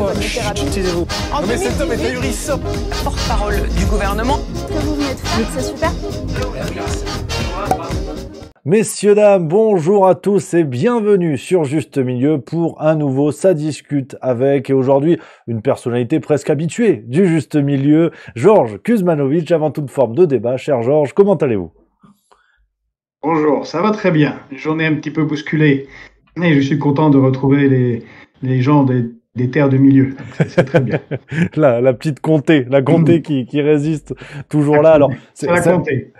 bonne littérature. Excusez-vous. En Mais cet homme est 2018, ahurissant. porte-parole du gouvernement. Ce que vous venez de faire, c'est super. Messieurs, dames, bonjour à tous et bienvenue sur Juste Milieu pour un nouveau Ça discute avec, et aujourd'hui, une personnalité presque habituée du Juste Milieu, Georges Kuzmanovic, avant toute forme de débat. Cher Georges, comment allez-vous ? Bonjour, ça va très bien. Une journée un petit peu bousculée. Et je suis content de retrouver les gens des terres de milieu. C'est très bien. la petite comté, la comté qui résiste toujours là. Alors, c'est la comté.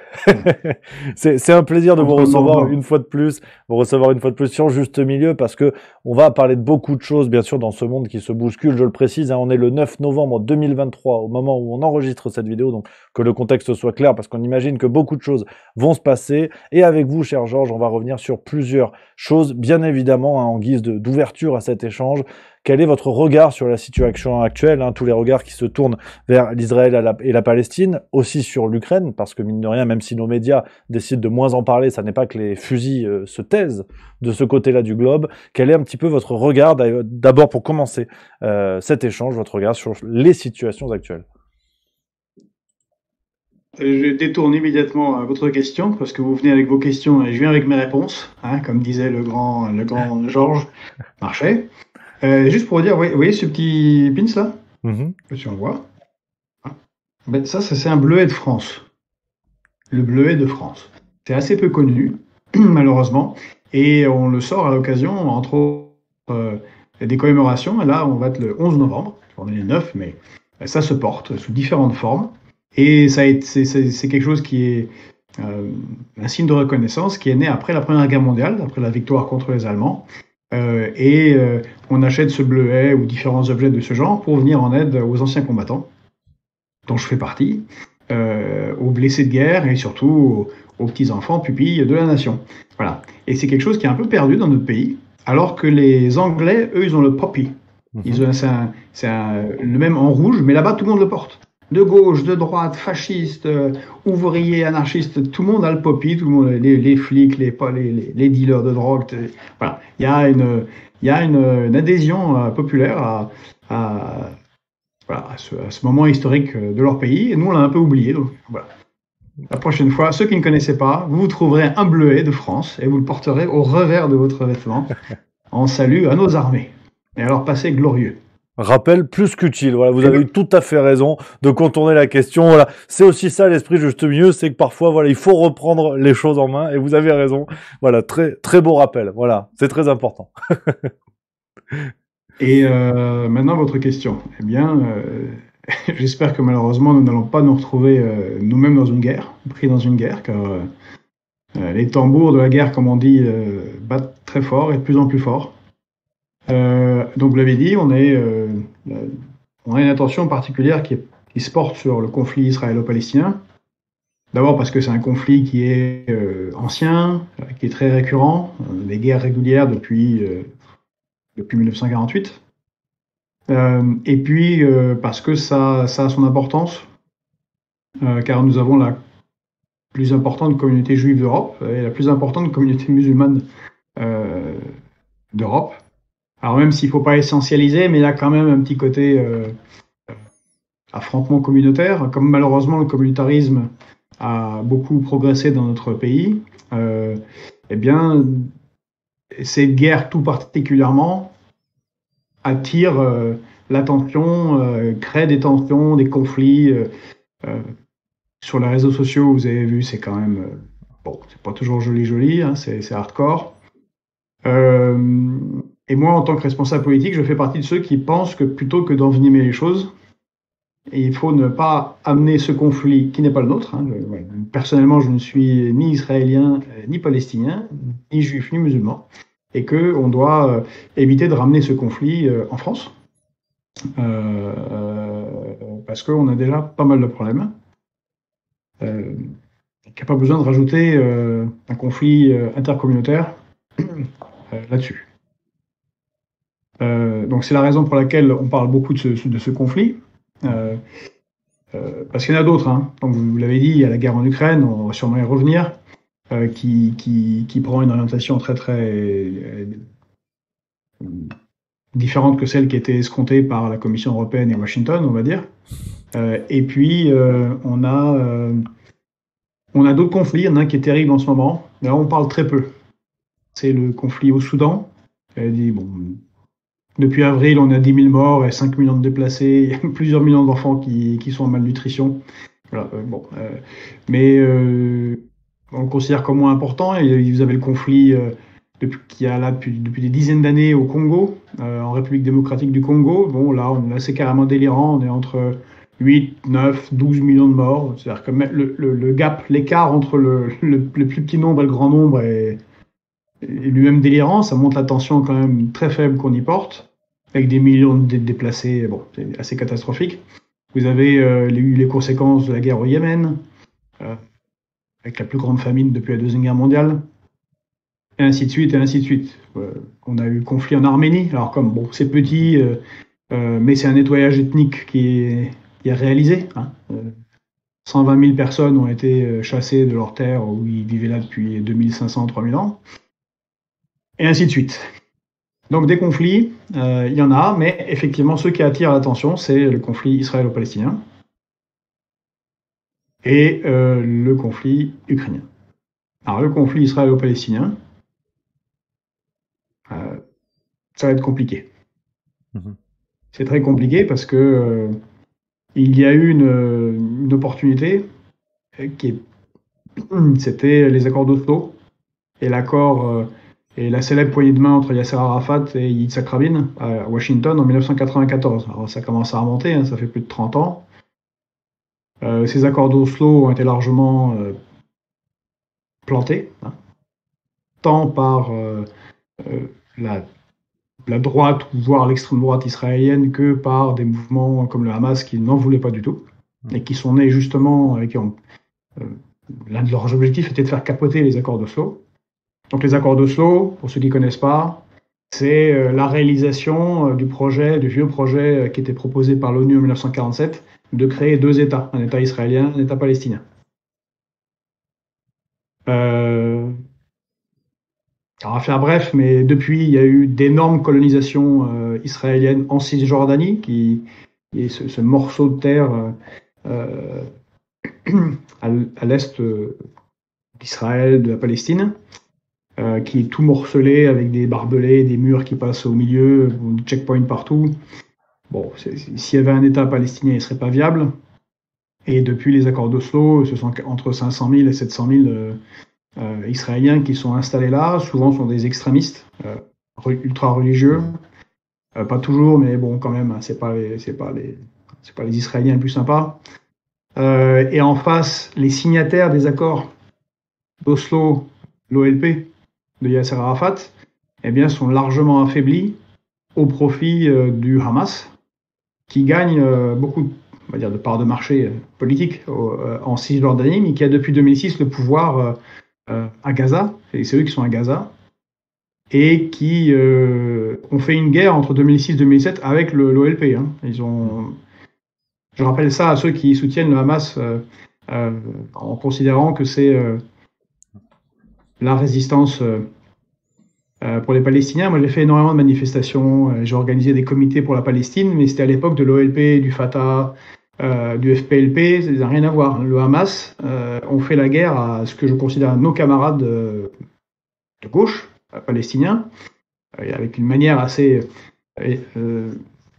c'est un plaisir de vous Entre recevoir Normans. une fois de plus, sur Juste Milieu, parce que on va parler de beaucoup de choses, bien sûr, dans ce monde qui se bouscule. Je le précise, hein, on est le 9 novembre 2023, au moment où on enregistre cette vidéo, donc que le contexte soit clair, parce qu'on imagine que beaucoup de choses vont se passer. Et avec vous, cher Georges, on va revenir sur plusieurs choses, bien évidemment, hein, en guise d'ouverture à cet échange. Quel est votre regard sur la situation actuelle, hein, tous les regards qui se tournent vers l'Israël et la Palestine, aussi sur l'Ukraine, parce que mine de rien, même si nos médias décident de moins en parler, ça n'est pas que les fusils se taisent de ce côté-là du globe. Quel est un petit peu votre regard, d'abord pour commencer cet échange, votre regard sur les situations actuelles ? Je détourne immédiatement votre question, parce que vous venez avec vos questions et je viens avec mes réponses, hein, comme disait le grand Georges Marchais. Juste pour vous dire, vous voyez ce petit pins là ? Si on voit. Ben, ça, c'est un bleuet de France. Le bleuet de France. C'est assez peu connu, malheureusement, et on le sort à l'occasion, entre autres, des commémorations. Et là, on va être le 11 novembre, on est le 9, mais ça se porte sous différentes formes. Et c'est quelque chose qui est un signe de reconnaissance qui est né après la Première Guerre mondiale, après la victoire contre les Allemands. On achète ce bleuet ou différents objets de ce genre pour venir en aide aux anciens combattants, dont je fais partie, aux blessés de guerre et surtout aux petits-enfants pupilles de la nation. Voilà. Et c'est quelque chose qui est un peu perdu dans notre pays, alors que les Anglais, eux, ils ont le poppy. C'est le même en rouge, mais là-bas, tout le monde le porte. De gauche, de droite, fasciste, ouvrier, anarchiste, tout le monde a le poppy, tout le monde, les flics, les dealers de drogue. Voilà. Il y a une adhésion populaire à ce moment historique de leur pays, et nous, on l'a un peu oublié. Donc, voilà. La prochaine fois, ceux qui ne connaissaient pas, vous trouverez un bleuet de France, et vous le porterez au revers de votre vêtement, en salut à nos armées. Et alors, passez glorieux. Rappel plus qu'utile. Voilà, vous avez eu tout à fait raison de contourner la question. Voilà, c'est aussi ça l'esprit Juste Milieu, c'est que parfois, voilà, il faut reprendre les choses en main. Et vous avez raison. Voilà, très très beau rappel. Voilà, c'est très important. Et maintenant votre question. Eh bien, j'espère que malheureusement nous n'allons pas nous retrouver nous-mêmes dans une guerre, pris dans une guerre, car les tambours de la guerre, comme on dit, battent très fort et de plus en plus fort. Donc vous l'avez dit, on a une attention particulière qui se porte sur le conflit israélo-palestinien. D'abord parce que c'est un conflit qui est ancien, qui est très récurrent, des guerres régulières depuis 1948. Et puis parce que ça a son importance, car nous avons la plus importante communauté juive d'Europe et la plus importante communauté musulmane d'Europe. Alors même s'il ne faut pas essentialiser, mais il y a quand même un petit côté affrontement communautaire. Comme malheureusement le communautarisme a beaucoup progressé dans notre pays, eh bien, ces guerres tout particulièrement attirent l'attention, créent des tensions, des conflits. Sur les réseaux sociaux, vous avez vu, c'est quand même... c'est pas toujours joli, hein, c'est hardcore. Et moi, en tant que responsable politique, je fais partie de ceux qui pensent que plutôt que d'envenimer les choses, il faut ne pas amener ce conflit qui n'est pas le nôtre. Hein. Personnellement, je ne suis ni israélien, ni palestinien, ni juif, ni musulman, et qu'on doit éviter de ramener ce conflit en France, parce qu'on a déjà pas mal de problèmes. Il n'y a pas besoin de rajouter un conflit intercommunautaire là-dessus. Donc c'est la raison pour laquelle on parle beaucoup de ce conflit, parce qu'il y en a d'autres. Hein. Comme vous l'avez dit, il y a la guerre en Ukraine, on va sûrement y revenir, qui prend une orientation très différente que celle qui était escomptée par la Commission européenne et Washington, on va dire. Et puis, on a d'autres conflits. Il y en a un qui est terrible en ce moment. Là, on parle très peu. C'est le conflit au Soudan. Depuis avril, on a 10 000 morts et 5 millions de déplacés. Il y a plusieurs millions d'enfants qui sont en malnutrition. Voilà, mais on le considère comme moins important. Et vous avez le conflit qui a là depuis des dizaines d'années au Congo, en République démocratique du Congo. Bon, là, c'est carrément délirant. On est entre 8, 9, 12 millions de morts. C'est-à-dire que le gap, l'écart entre le plus petit nombre et le grand nombre est lui-même délirant. Ça montre la tension quand même très faible qu'on y porte, avec des millions de déplacés. Bon, c'est assez catastrophique. Vous avez eu les conséquences de la guerre au Yémen, avec la plus grande famine depuis la Deuxième Guerre mondiale, et ainsi de suite, et ainsi de suite. On a eu le conflit en Arménie. Alors comme, bon, c'est petit, mais c'est un nettoyage ethnique qui est réalisé. 120 000 personnes ont été chassées de leurs terres où ils vivaient là depuis 2500-3000 ans. Et ainsi de suite. Donc des conflits, il y en a, mais effectivement, ce qui attire l'attention, c'est le conflit israélo-palestinien et le conflit ukrainien. Alors le conflit israélo-palestinien, ça va être compliqué. C'est très compliqué parce que il y a eu une opportunité c'était les accords d'Oslo et l'accord et la célèbre poignée de main entre Yasser Arafat et Yitzhak Rabin à Washington en 1994. Alors ça commence à remonter, ça fait plus de 30 ans. Ces accords d'Oslo ont été largement plantés, tant par la droite, voire l'extrême droite israélienne, que par des mouvements comme le Hamas qui n'en voulaient pas du tout, et qui sont nés justement, l'un de leurs objectifs était de faire capoter les accords d'Oslo. Donc les accords d'Oslo, pour ceux qui ne connaissent pas, c'est la réalisation du vieux projet qui était proposé par l'ONU en 1947, de créer deux États, un État israélien, un État palestinien. Alors, à faire bref, mais depuis, il y a eu d'énormes colonisations israéliennes en Cisjordanie, qui est ce morceau de terre à l'est d'Israël, de la Palestine, qui est tout morcelé avec des barbelés, des murs qui passent au milieu, des checkpoints partout. Bon, s'il y avait un État palestinien, il ne serait pas viable. Et depuis les accords d'Oslo, ce sont entre 500 000 et 700 000 Israéliens qui sont installés là. Souvent, sont des extrémistes ultra-religieux. Pas toujours, mais bon, quand même, c'est pas les Israéliens les plus sympas. Et en face, les signataires des accords d'Oslo, l'OLP de Yasser Arafat, eh bien, sont largement affaiblis au profit du Hamas, qui gagne beaucoup, on va dire, de parts de marché politique en Cisjordanie, mais qui a depuis 2006 le pouvoir à Gaza, et c'est eux qui sont à Gaza, et qui ont fait une guerre entre 2006 et 2007 avec l'OLP. Je rappelle ça à ceux qui soutiennent le Hamas en considérant que c'est la résistance pour les Palestiniens. Moi, j'ai fait énormément de manifestations, j'ai organisé des comités pour la Palestine, mais c'était à l'époque de l'OLP, du Fatah, du FPLP, ça n'a rien à voir. Le Hamas ont fait la guerre à ce que je considère nos camarades de gauche, palestiniens, avec une manière assez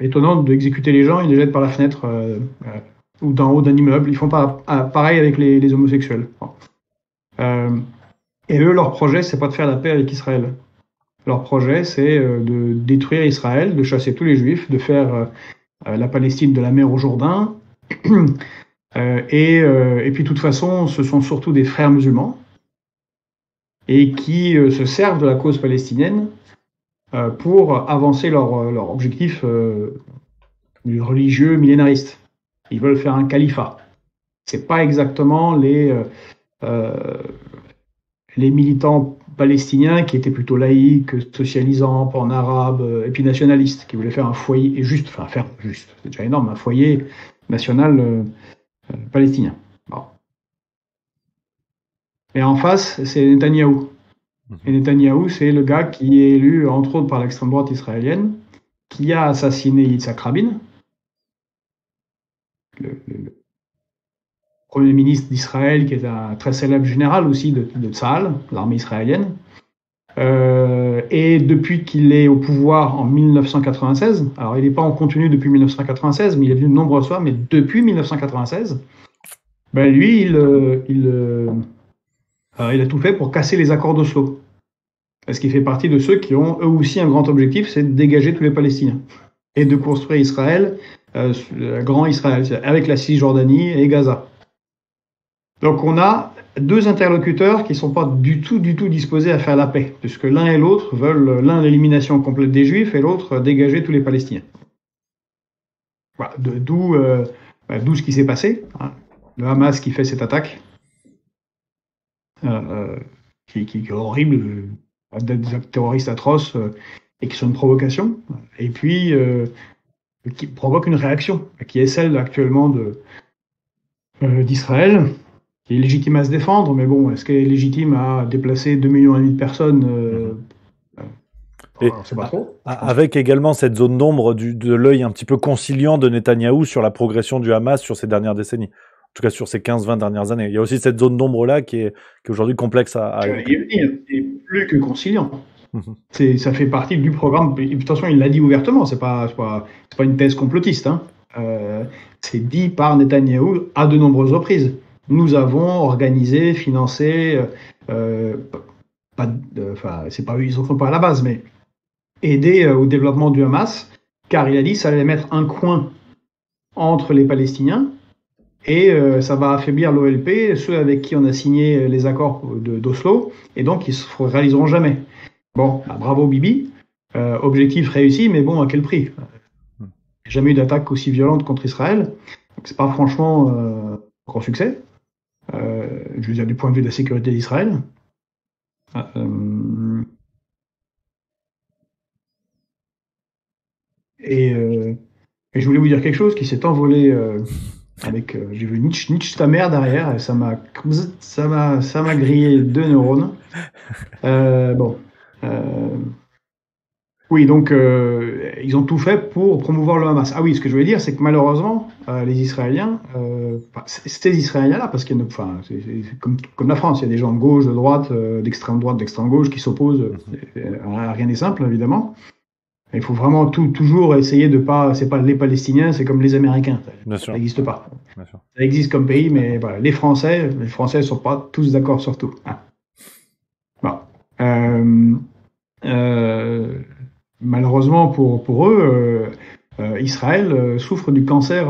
étonnante d'exécuter les gens. Ils les jettent par la fenêtre ou d'en haut d'un immeuble. Ils font pareil avec les homosexuels. Et eux, leur projet, c'est pas de faire la paix avec Israël. Leur projet, c'est de détruire Israël, de chasser tous les Juifs, de faire la Palestine de la mer au Jourdain. Et puis, de toute façon, ce sont surtout des frères musulmans et qui se servent de la cause palestinienne pour avancer leur objectif religieux millénariste. Ils veulent faire un califat. C'est pas exactement les militants palestiniens qui étaient plutôt laïques, socialisants, pan-arabes, et puis nationalistes, qui voulaient faire un foyer, c'est déjà énorme, un foyer national palestinien. Bon. Et en face, c'est Netanyahou. Et Netanyahou, c'est le gars qui est élu, entre autres, par l'extrême droite israélienne, qui a assassiné Yitzhak Rabin, le Premier ministre d'Israël, qui est un très célèbre général aussi de Tzahal, l'armée israélienne. Et depuis qu'il est au pouvoir en 1996, alors il n'est pas en continu depuis 1996, mais il est venu de nombreuses fois, mais depuis 1996, ben lui, il a tout fait pour casser les accords d'Oslo. Parce qu'il fait partie de ceux qui ont eux aussi un grand objectif, c'est de dégager tous les Palestiniens et de construire Israël, le grand Israël, avec la Cisjordanie et Gaza. Donc on a deux interlocuteurs qui ne sont pas du tout disposés à faire la paix, puisque l'un et l'autre veulent, l'un l'élimination complète des Juifs et l'autre dégager tous les Palestiniens. Voilà, d'où ce qui s'est passé, hein. Le Hamas qui fait cette attaque, qui est horrible, des actes terroristes atroces et qui sont une provocation, et puis qui provoque une réaction, qui est celle actuellement d'Israël, qui est légitime à se défendre, mais bon, est-ce qu'elle est légitime à déplacer 2,5 millions de personnes on ne sait pas trop. Avec également cette zone d'ombre de l'œil un petit peu conciliant de Netanyahou sur la progression du Hamas sur ces dernières décennies. En tout cas, sur ces 15-20 dernières années. Il y a aussi cette zone d'ombre-là qui est aujourd'hui complexe à et plus que conciliant. Ça fait partie du programme. De toute façon, il l'a dit ouvertement, c'est pas une thèse complotiste. Hein. C'est dit par Netanyahou à de nombreuses reprises. Nous avons organisé, financé, c'est pas eux, ils en font pas à la base, mais aidé au développement du Hamas, car il a dit que ça allait mettre un coin entre les Palestiniens et ça va affaiblir l'OLP, ceux avec qui on a signé les accords d'Oslo, et donc ils se réaliseront jamais. Bon, bah, bravo Bibi, objectif réussi, mais bon, à quel prix? Il n'y a jamais eu d'attaque aussi violente contre Israël, donc c'est pas franchement un grand succès. Je veux dire du point de vue de la sécurité d'Israël. Et je voulais vous dire quelque chose qui s'est envolé avec j'ai vu Nietzsche ta mère derrière et ça m'a grillé 2 neurones. Oui, donc ils ont tout fait pour promouvoir le Hamas. Ah oui, ce que je voulais dire, c'est que malheureusement, les Israéliens, ces Israéliens-là, parce qu'il y a c'est comme la France, il y a des gens de gauche, de droite, d'extrême gauche qui s'opposent. Rien n'est simple, évidemment. Il faut vraiment toujours essayer de pas. C'est pas les Palestiniens, c'est comme les Américains. Ça n'existe pas. Bien sûr. Ça existe comme pays, mais voilà, les Français ne sont pas tous d'accord sur tout. Hein. Bon. Malheureusement pour eux, Israël souffre du cancer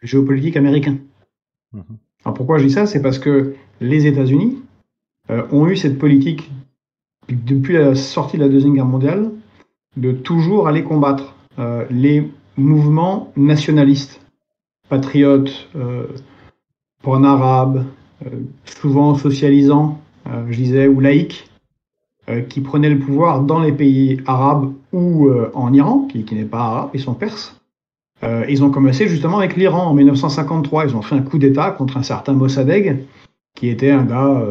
géopolitique américain. Alors pourquoi je dis ça? C'est parce que les États-Unis ont eu cette politique depuis la sortie de la Deuxième Guerre mondiale de toujours aller combattre les mouvements nationalistes, patriotes, pan-arabes, souvent socialisants, je disais, ou laïcs, qui prenaient le pouvoir dans les pays arabes ou en Iran, qui n'est pas arabe, ils sont perses. Ils ont commencé justement avec l'Iran en 1953. Ils ont fait un coup d'État contre un certain Mossadegh, qui était un gars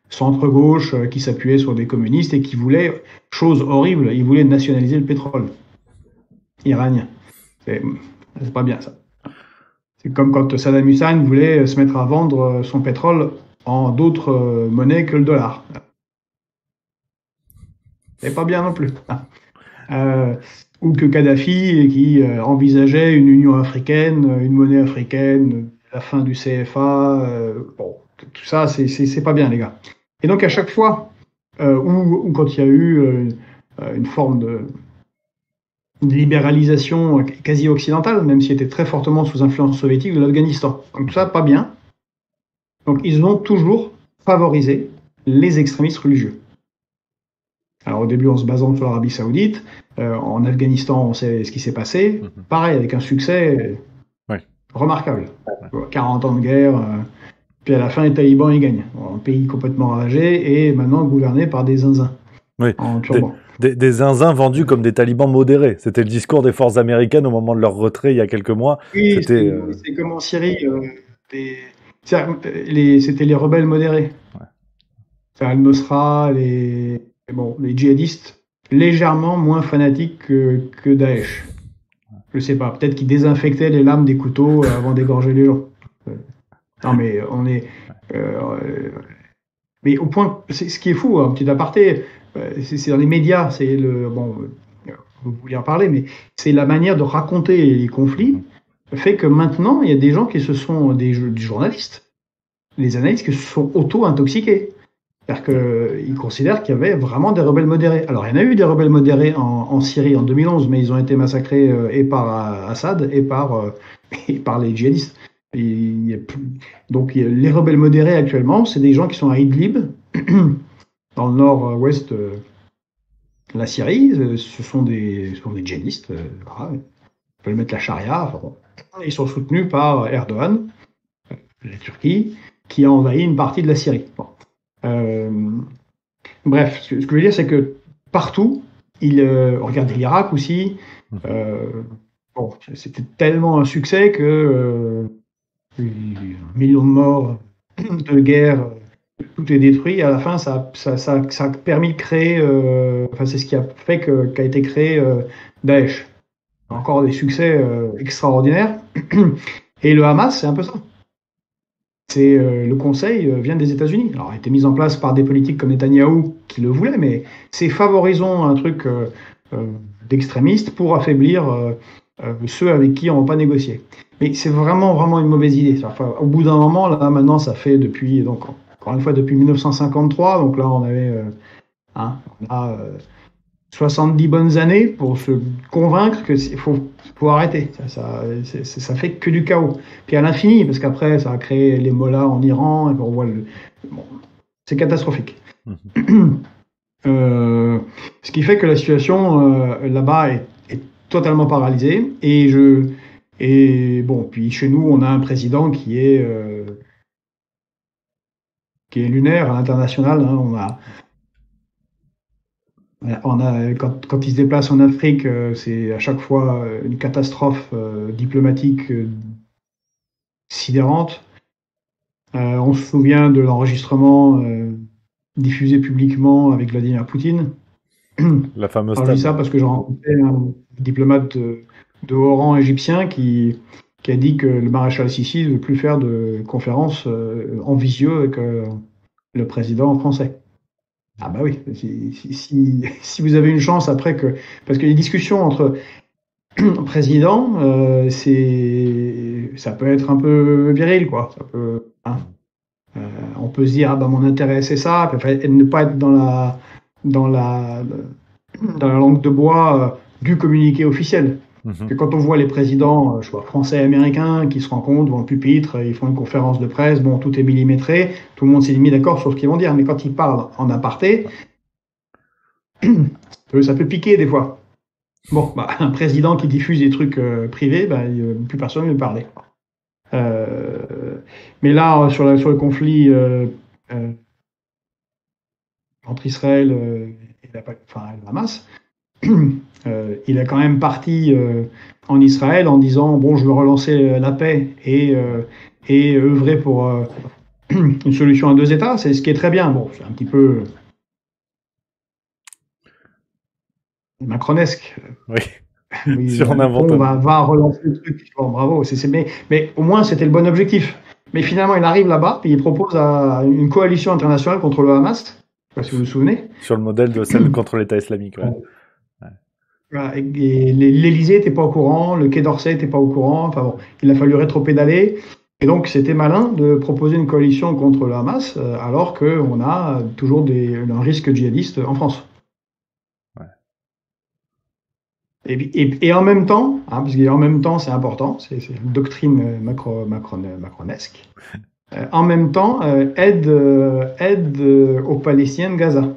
centre-gauche, qui s'appuyait sur des communistes et qui voulait, chose horrible, il voulait nationaliser le pétrole iranien. C'est pas bien ça. C'est comme quand Saddam Hussein voulait se mettre à vendre son pétrole en d'autres monnaies que le dollar. C'est pas bien non plus. Ou que Kadhafi qui envisageait une Union africaine, une monnaie africaine, la fin du CFA. Bon, tout ça, c'est pas bien, les gars. Et donc à chaque fois, ou quand il y a eu une forme de libéralisation quasi occidentale, même si elle était très fortement sous influence soviétique de l'Afghanistan. Donc tout ça, pas bien. Donc ils ont toujours favorisé les extrémistes religieux. Alors au début en se basant sur l'Arabie Saoudite, en Afghanistan on sait ce qui s'est passé, pareil avec un succès remarquable. 40 ans de guerre, puis à la fin les talibans ils gagnent. Un pays complètement ravagé et maintenant gouverné par des zinzins. Oui, des zinzins vendus comme des talibans modérés. C'était le discours des forces américaines au moment de leur retrait il y a quelques mois. Oui, c'est comme en Syrie, c'était les rebelles modérés. Al-Nusra, les djihadistes légèrement moins fanatique que Daesh. Je sais pas, peut-être qu'ils désinfectaient les lames des couteaux avant d'égorger les gens. Non, mais on est. Mais au point, ce qui est fou, un petit aparté, c'est dans les médias, c'est le. Bon, vous vouliez en parler, mais c'est la manière de raconter les conflits fait que maintenant, il y a des gens qui se sont. Des journalistes, les analystes qui se sont auto-intoxiqués. C'est-à-dire qu'ils considèrent qu'il y avait vraiment des rebelles modérés. Alors, il y en a eu des rebelles modérés en Syrie en 2011, mais ils ont été massacrés et par Assad et par les djihadistes. Donc, les rebelles modérés actuellement, c'est des gens qui sont à Idlib, dans le nord-ouest de la Syrie. Ce sont des djihadistes. Voilà. On peut mettre la charia. Enfin, bon. Ils sont soutenus par Erdogan, la Turquie, qui a envahi une partie de la Syrie. Bon. Bref, ce que je veux dire, c'est que partout, regardez l'Irak aussi. Bon, c'était tellement un succès que 1 million de morts, de guerre, tout est détruit. À la fin, ça a permis de créer. Enfin, c'est ce qui a fait qu'a été créé Daesh. Encore des succès extraordinaires. Et le Hamas, c'est un peu ça. Le conseil vient des États-Unis. Alors, il a été mis en place par des politiques comme Netanyahou qui le voulaient, mais c'est favorisons un truc d'extrémiste pour affaiblir ceux avec qui on ne va pas négocier. Mais c'est vraiment, vraiment une mauvaise idée. Enfin, au bout d'un moment, là, maintenant, ça fait depuis, donc, encore une fois, depuis 1953. Donc là, on a 70 bonnes années pour se convaincre qu'il faut arrêter. Ça fait que du chaos. Puis à l'infini, parce qu'après, ça a créé les mollahs en Iran, et on voit bon, c'est catastrophique. Ce qui fait que la situation là-bas est totalement paralysée. Et bon, puis chez nous, on a un président qui est lunaire à l'international. Hein. Quand il se déplace en Afrique, c'est à chaque fois une catastrophe diplomatique sidérante. On se souvient de l'enregistrement diffusé publiquement avec Vladimir Poutine. La fameuse. Je dis ça parce que j'ai rencontré un diplomate de haut rang égyptien qui a dit que le maréchal Sissi ne veut plus faire de conférences en visio avec le président français. Ah bah oui, si vous avez une chance après que... Parce que les discussions entre présidents, ça peut être un peu viril, quoi. Ça peut, hein. On peut se dire, ah bah mon intérêt c'est ça, et ne pas être dans la langue de bois du communiqué officiel. Que quand on voit les présidents français et américains qui se rencontrent devant le pupitre, ils font une conférence de presse, bon, tout est millimétré, tout le monde s'est mis d'accord sur ce qu'ils vont dire, mais quand ils parlent en aparté, ça peut piquer des fois. Bon, un président qui diffuse des trucs privés, plus personne ne veut parler. Mais là, sur le conflit entre Israël et le Hamas, il est quand même parti en Israël en disant bon, je veux relancer la paix et œuvrer pour une solution à 2 États. C'est ce qui est très bien. Bon, c'est un petit peu macronesque. Oui. Oui, si on va relancer le truc. Bon, bravo. Mais au moins, c'était le bon objectif. Mais finalement, il arrive là-bas et il propose une coalition internationale contre le Hamas. Je ne sais pas si vous vous souvenez. Sur le modèle de celle contre l'État islamique. Ouais. Et l'Élysée n'était pas au courant, le Quai d'Orsay n'était pas au courant. Enfin bon, il a fallu rétropédaler. Et donc, c'était malin de proposer une coalition contre le Hamas, alors qu'on a toujours un risque djihadiste en France. Ouais. Et en même temps, parce qu'en même temps, c'est important, c'est une doctrine macronesque. En même temps, aide aux Palestiniens de Gaza.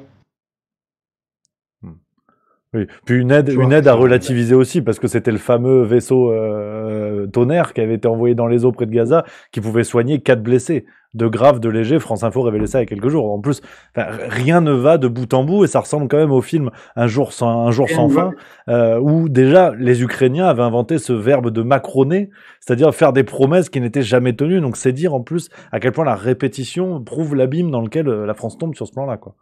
Oui, puis une aide à relativiser aussi, parce que c'était le fameux vaisseau Tonnerre qui avait été envoyé dans les eaux près de Gaza, qui pouvait soigner 4 blessés, de graves, de légers. France Info révélait ça il y a quelques jours. En plus, rien ne va de bout en bout, et ça ressemble quand même au film Un jour sans fin, où déjà les Ukrainiens avaient inventé ce verbe de macroner, c'est-à-dire faire des promesses qui n'étaient jamais tenues. Donc c'est dire en plus à quel point la répétition prouve l'abîme dans lequel la France tombe sur ce plan-là, quoi.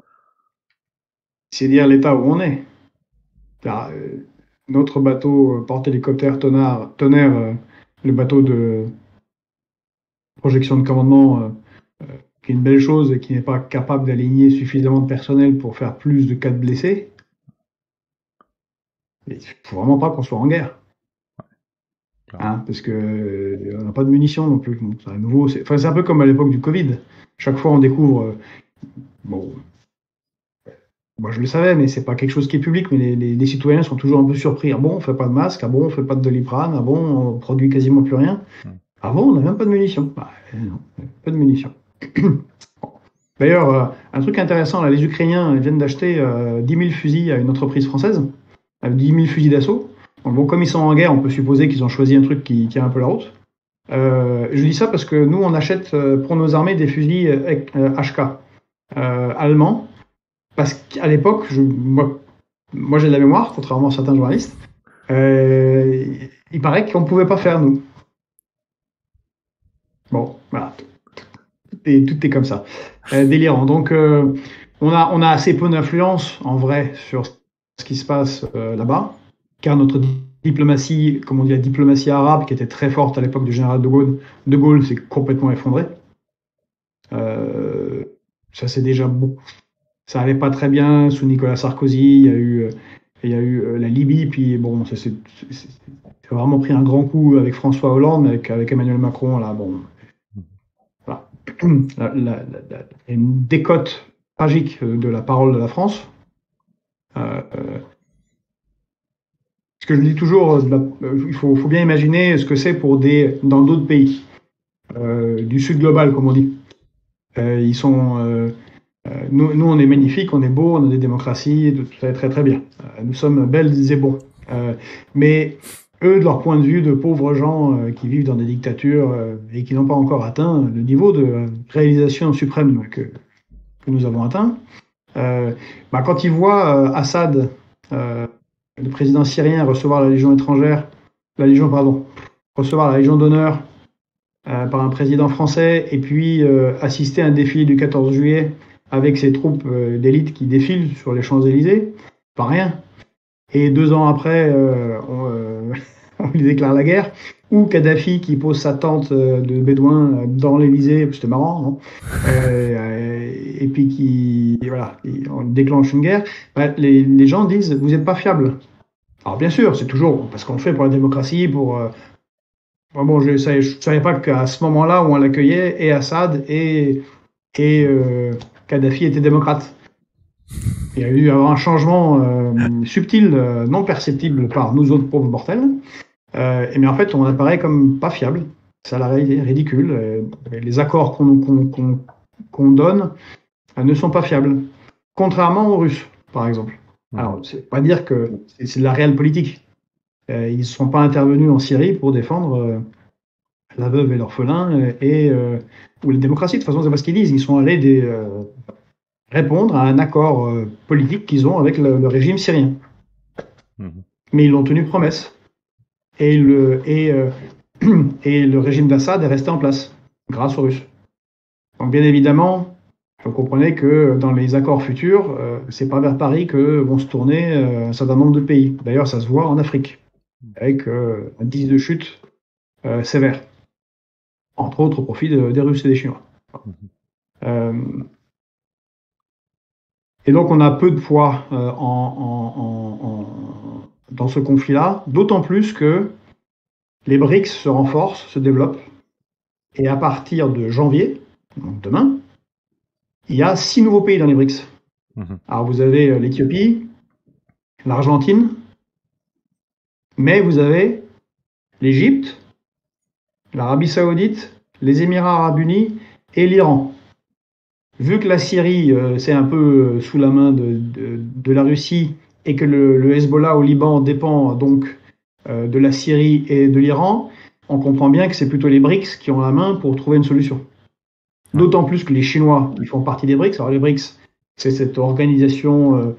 C'est dire l'état où on est. Là, notre bateau porte-hélicoptère Tonnerre, le bateau de projection de commandement, qui est une belle chose et qui n'est pas capable d'aligner suffisamment de personnel pour faire plus de 4 blessés. Il ne faut vraiment pas qu'on soit en guerre. Hein, parce que on n'a pas de munitions non plus. Bon, c'est à nouveau, c'est un peu comme à l'époque du Covid. Chaque fois, on découvre. Bon, moi je le savais, mais c'est pas quelque chose qui est public. Mais les citoyens sont toujours un peu surpris. Ah bon, on fait pas de masque. Ah bon, on fait pas de Doliprane. Ah bon, on produit quasiment plus rien. Ah bon, on n'a même pas de munitions. Bah, non, pas de munitions. D'ailleurs, un truc intéressant, là, les Ukrainiens viennent d'acheter 10 000 fusils à une entreprise française, 10 000 fusils d'assaut. Donc, bon, comme ils sont en guerre, on peut supposer qu'ils ont choisi un truc qui tient un peu la route. Je dis ça parce que nous, on achète pour nos armées des fusils HK allemands. Parce qu'à l'époque, moi j'ai de la mémoire, contrairement à certains journalistes, il paraît qu'on ne pouvait pas faire, nous. Bon, voilà. Tout est comme ça. Délirant. Donc, on a assez peu d'influence, en vrai, sur ce qui se passe là-bas, car notre diplomatie, comme on dit, la diplomatie arabe, qui était très forte à l'époque du général de Gaulle s'est complètement effondrée. Ça, c'est déjà beaucoup. Ça allait pas très bien sous Nicolas Sarkozy. Il y a eu la Libye, puis bon, ça c'est vraiment pris un grand coup avec François Hollande, avec Emmanuel Macron. Là, bon, voilà. Une décote tragique de la parole de la France. Ce que je dis toujours, il faut bien imaginer ce que c'est dans d'autres pays du Sud global, comme on dit. Ils sont nous, on est magnifiques, on est beaux, on a des démocraties, tout ça est très très bien. Nous sommes belles et bons. Mais eux, de leur point de vue de pauvres gens qui vivent dans des dictatures et qui n'ont pas encore atteint le niveau de réalisation suprême que nous avons atteint, quand ils voient Assad, le président syrien, recevoir recevoir la Légion d'honneur par un président français et puis assister à un défilé du 14 juillet avec ses troupes d'élite qui défilent sur les Champs-Élysées, pas rien. Et 2 ans après, on lui déclare la guerre. Ou Kadhafi qui pose sa tente de bédouins dans l'Élysée, c'était marrant, hein, et puis on déclenche une guerre. Les gens disent, vous n'êtes pas fiable. Alors bien sûr, c'est toujours parce qu'on le fait pour la démocratie, bon, je savais pas qu'à ce moment-là où on l'accueillait, et Assad et Kadhafi était démocrate. Il y a eu un changement subtil, non perceptible par nous autres pauvres mortels, mais en fait on apparaît comme pas fiable. Ça la ridicule. Les accords qu'on donne ne sont pas fiables, contrairement aux Russes, par exemple. Alors, c'est pas dire que c'est de la réelle politique. Ils ne sont pas intervenus en Syrie pour défendre la veuve et l'orphelin ou la démocratie. De toute façon, c'est pas ce qu'ils disent. Ils sont allés répondre à un accord politique qu'ils ont avec le régime syrien. Mais ils l'ont tenu promesse. Et le régime d'Assad est resté en place, grâce aux Russes. Donc bien évidemment, vous comprenez que dans les accords futurs, c'est pas vers Paris que vont se tourner un certain nombre de pays. D'ailleurs, ça se voit en Afrique, avec un indice de chute sévère. Entre autres au profit des Russes et des Chinois. Et donc on a peu de poids dans ce conflit-là, d'autant plus que les BRICS se renforcent, se développent, et à partir de janvier, donc demain, il y a 6 nouveaux pays dans les BRICS. Alors vous avez l'Éthiopie, l'Argentine, mais vous avez l'Égypte, l'Arabie Saoudite, les Émirats Arabes Unis et l'Iran. Vu que la Syrie, c'est un peu sous la main de la Russie et que le Hezbollah au Liban dépend donc de la Syrie et de l'Iran, on comprend bien que c'est plutôt les BRICS qui ont la main pour trouver une solution. D'autant plus que les Chinois, ils font partie des BRICS. Alors les BRICS, c'est cette organisation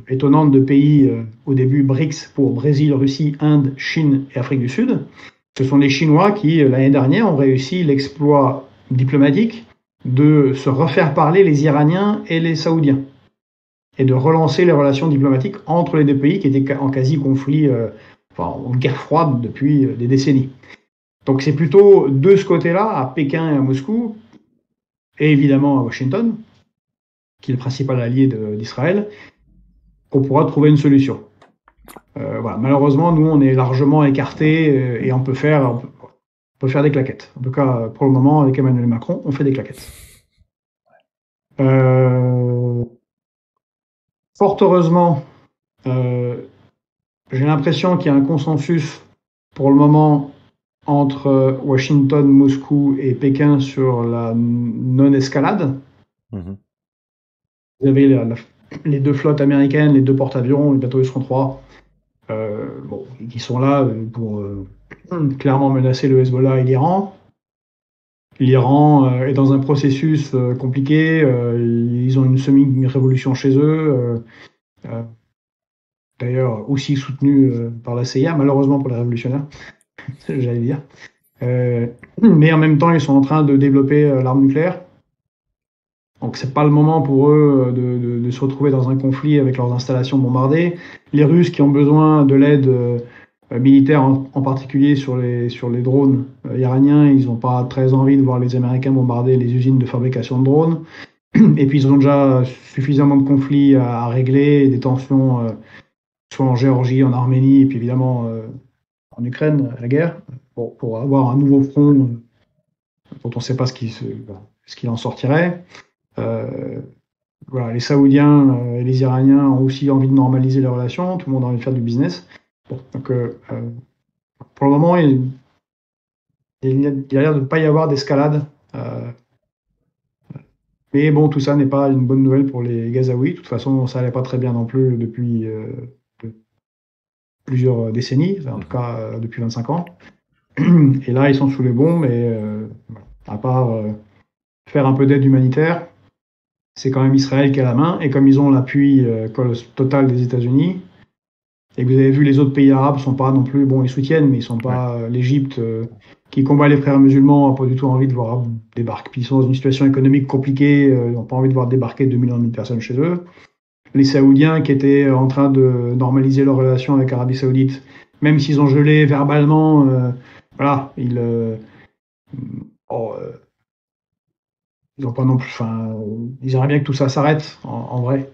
étonnante de pays, au début BRICS pour Brésil, Russie, Inde, Chine et Afrique du Sud. Ce sont les Chinois qui, l'année dernière, ont réussi l'exploit diplomatique de se refaire parler les Iraniens et les Saoudiens. et de relancer les relations diplomatiques entre les deux pays qui étaient en quasi-conflit, en guerre froide depuis des décennies. Donc c'est plutôt de ce côté-là, à Pékin et à Moscou, et évidemment à Washington, qui est le principal allié d'Israël, qu'on pourra trouver une solution. Voilà. Malheureusement, nous, on est largement écartés et on peut faire des claquettes. En tout cas, pour le moment, avec Emmanuel Macron, on fait des claquettes. Fort heureusement, j'ai l'impression qu'il y a un consensus pour le moment entre Washington, Moscou et Pékin sur la non-escalade. Vous avez les deux flottes américaines, les deux porte-avions, les bateaux U-33, qui sont là pour clairement menacer le Hezbollah et l'Iran. L'Iran est dans un processus compliqué, ils ont une semi-révolution chez eux, d'ailleurs aussi soutenue par la CIA, malheureusement pour les révolutionnaires, j'allais dire. Mais en même temps, ils sont en train de développer l'arme nucléaire. Donc c'est pas le moment pour eux de se retrouver dans un conflit avec leurs installations bombardées. Les Russes qui ont besoin de l'aide militaire, en particulier sur les drones iraniens, ils n'ont pas très envie de voir les Américains bombarder les usines de fabrication de drones. Et puis ils ont déjà suffisamment de conflits à régler, des tensions soit en Géorgie, en Arménie, et puis évidemment en Ukraine, la guerre, pour avoir un nouveau front dont on ne sait pas ce qu'il en sortirait. Voilà, les Saoudiens et les Iraniens ont aussi envie de normaliser les relations, tout le monde a envie de faire du business. Bon, donc, pour le moment, il a l'air de ne pas y avoir d'escalade. Mais bon, tout ça n'est pas une bonne nouvelle pour les Gazaouis. De toute façon, ça n'allait pas très bien non plus depuis plusieurs décennies, en tout cas depuis 25 ans. Et là, ils sont sous les bombes, et à part faire un peu d'aide humanitaire, c'est quand même Israël qui a la main, et comme ils ont l'appui total des États-Unis, et que vous avez vu, les autres pays arabes sont pas non plus, bon, ils soutiennent, mais ils sont pas l'Égypte qui combat les frères musulmans, n'a pas du tout envie de voir débarquer. Puis ils sont dans une situation économique compliquée, ils n'ont pas envie de voir débarquer 2 millions de personnes chez eux. Les Saoudiens qui étaient en train de normaliser leurs relations avec l'Arabie Saoudite, même s'ils ont gelé verbalement, voilà, ils n'ont pas non plus, enfin, ils aimeraient bien que tout ça s'arrête, en vrai.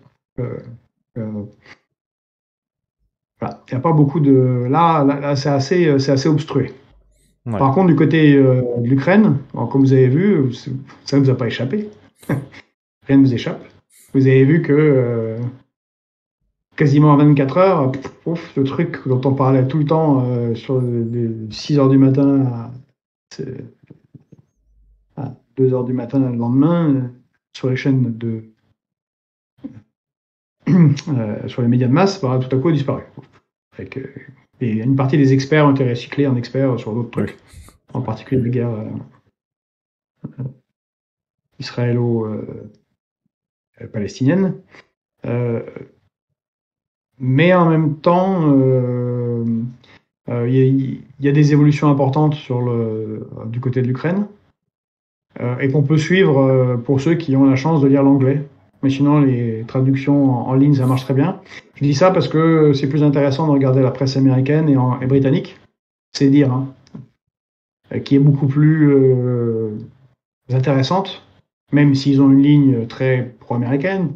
Voilà. Il n'y a pas beaucoup de... Là c'est assez obstrué. Ouais. Par contre, du côté de l'Ukraine, comme vous avez vu, ça ne vous a pas échappé. Rien ne vous échappe. Vous avez vu que quasiment à 24 heures, le truc dont on parlait tout le temps sur les 6 heures du matin à 2 heures du matin le lendemain, sur les chaînes sur les médias de masse, tout à coup a disparu. Et une partie des experts ont été recyclés en experts sur d'autres trucs, en particulier les guerres israélo-palestiniennes. Mais en même temps, il y a des évolutions importantes du côté de l'Ukraine, et qu'on peut suivre pour ceux qui ont la chance de lire l'anglais. Mais sinon, les traductions en ligne, ça marche très bien. Je dis ça parce que c'est plus intéressant de regarder la presse américaine et britannique, c'est dire, hein, qui est beaucoup plus intéressante, même s'ils ont une ligne très pro-américaine.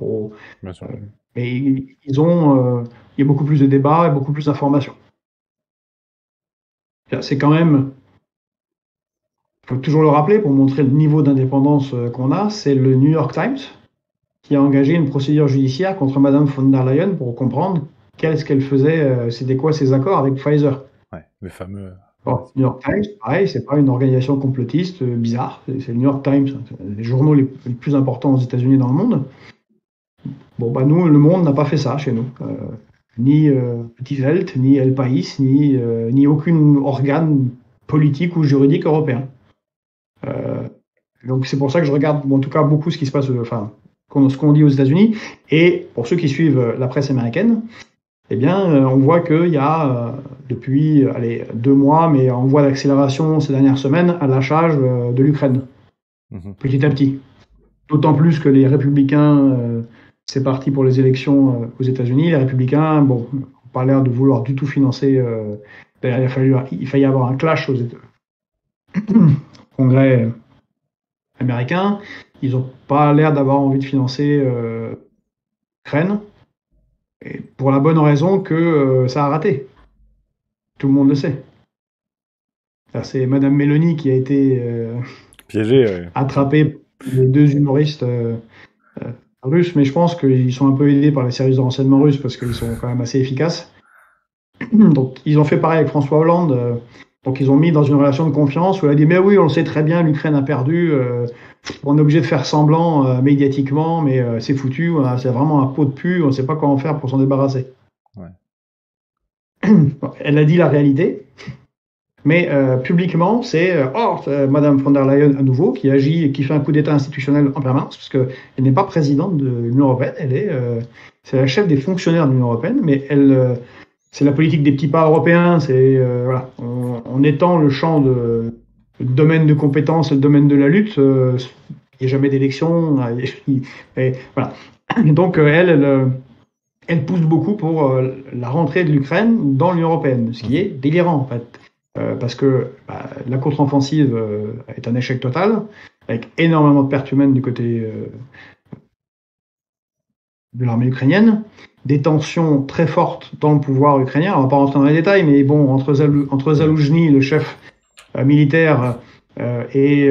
Mais il y a beaucoup plus de débats et beaucoup plus d'informations. C'est quand même, il faut toujours le rappeler pour montrer le niveau d'indépendance qu'on a, c'est le New York Times qui a engagé une procédure judiciaire contre Madame von der Leyen pour comprendre qu'est-ce qu'elle faisait, c'était quoi ses accords avec Pfizer. Ouais, le fameux. Bon, New York Times, pareil, c'est pas une organisation complotiste bizarre, c'est le New York Times, les journaux les plus importants aux États-Unis dans le monde. Bon, nous, le Monde n'a pas fait ça chez nous. Ni Die Welt, ni El País, ni aucun organe politique ou juridique européen. Donc c'est pour ça que je regarde, en tout cas, beaucoup ce qui se passe, ce qu'on dit aux États-Unis. Et pour ceux qui suivent la presse américaine, eh bien, on voit qu'il y a depuis 2 mois, mais en voie d'accélération ces dernières semaines, un lâchage de l'Ukraine, petit à petit. D'autant plus que les républicains c'est parti pour les élections aux États-Unis. Les républicains, bon, n'ont pas l'air de vouloir du tout financer. D'ailleurs, il fallait y avoir un clash au Congrès américain. Ils n'ont pas l'air d'avoir envie de financer l'Ukraine. Et pour la bonne raison que ça a raté. Tout le monde le sait. C'est Madame Meloni qui a été piégée, attrapée les deux humoristes russes, mais je pense qu'ils sont un peu aidés par les services de renseignement russes parce qu'ils sont quand même assez efficaces. Donc ils ont fait pareil avec François Hollande. Donc ils ont mis dans une relation de confiance où elle a dit mais oui, on le sait très bien, l'Ukraine a perdu. On est obligé de faire semblant médiatiquement, mais c'est foutu. C'est vraiment un pot de pu. On ne sait pas comment faire pour s'en débarrasser. Ouais. Elle a dit la réalité. Mais publiquement, c'est Madame von der Leyen à nouveau qui agit et qui fait un coup d'État institutionnel en permanence, parce qu'elle n'est pas présidente de l'Union européenne, c'est la chef des fonctionnaires de l'Union européenne, mais c'est la politique des petits pas européens, voilà, on étend le champ le domaine de compétence, le domaine de la lutte, il n'y a jamais d'élection, et voilà. Donc elle pousse beaucoup pour la rentrée de l'Ukraine dans l'Union européenne, ce qui est délirant en fait. Parce que la contre-offensive est un échec total, avec énormément de pertes humaines du côté de l'armée ukrainienne, des tensions très fortes dans le pouvoir ukrainien. On ne va pas rentrer dans les détails, mais bon, entre Zaloujny, le chef militaire, et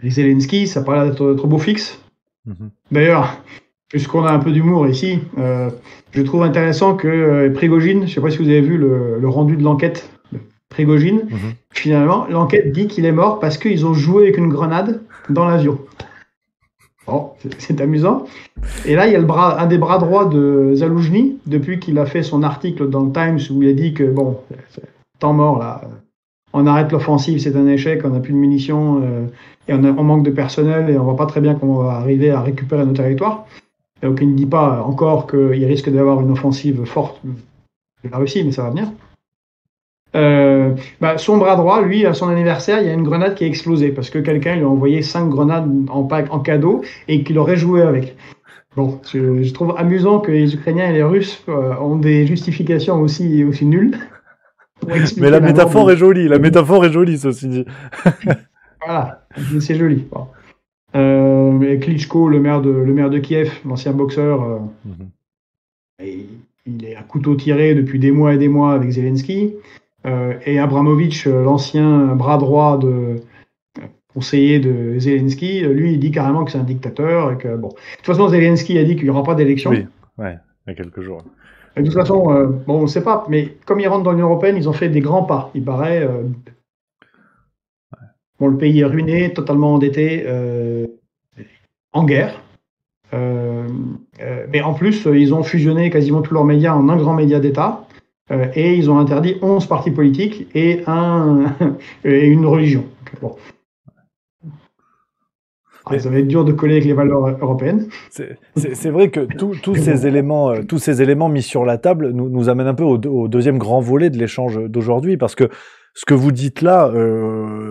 Zelensky, ça n'a pas l'air d'être trop beau fixe. D'ailleurs, puisqu'on a un peu d'humour ici, je trouve intéressant que Prigojine, je ne sais pas si vous avez vu le rendu de l'enquête de Prigojine, finalement, l'enquête dit qu'il est mort parce qu'ils ont joué avec une grenade dans l'avion. Bon, c'est amusant. Et là, il y a un des bras droits de Zaloujny, depuis qu'il a fait son article dans le Times où il a dit que, bon, temps mort, là, on arrête l'offensive, c'est un échec, on n'a plus de munitions, et on manque de personnel, et on ne voit pas très bien comment on va arriver à récupérer nos territoires. Donc il ne dit pas encore qu'il risque d'avoir une offensive forte de la Russie, mais ça va venir. Son bras droit, lui, à son anniversaire, il y a une grenade qui a explosé parce que quelqu'un lui a envoyé 5 grenades en cadeau et qu'il aurait joué avec. Bon, je trouve amusant que les Ukrainiens et les Russes ont des justifications aussi nulles. Mais la métaphore est jolie, ceci dit. Voilà, c'est joli. Bon. Klitschko, le maire de Kiev, l'ancien boxeur, il est à couteau tiré depuis des mois et des mois avec Zelensky. Et Abramovich, l'ancien bras droit conseiller de Zelensky, lui, il dit carrément que c'est un dictateur. Et que, bon. De toute façon, Zelensky a dit qu'il n'y aura pas d'élection. Oui, ouais, il y a quelques jours. Et de toute façon, bon, on ne sait pas, mais comme ils rentrent dans l'Union européenne, ils ont fait des grands pas. Il paraît. Bon, le pays est ruiné, totalement endetté, en guerre. Mais en plus, ils ont fusionné quasiment tous leurs médias en un grand média d'État. Et ils ont interdit 11 partis politiques et une religion. Bon. Ça va être dur de coller avec les valeurs européennes. C'est vrai que tous ces éléments mis sur la table nous amènent un peu au deuxième grand volet de l'échange d'aujourd'hui, parce que ce que vous dites là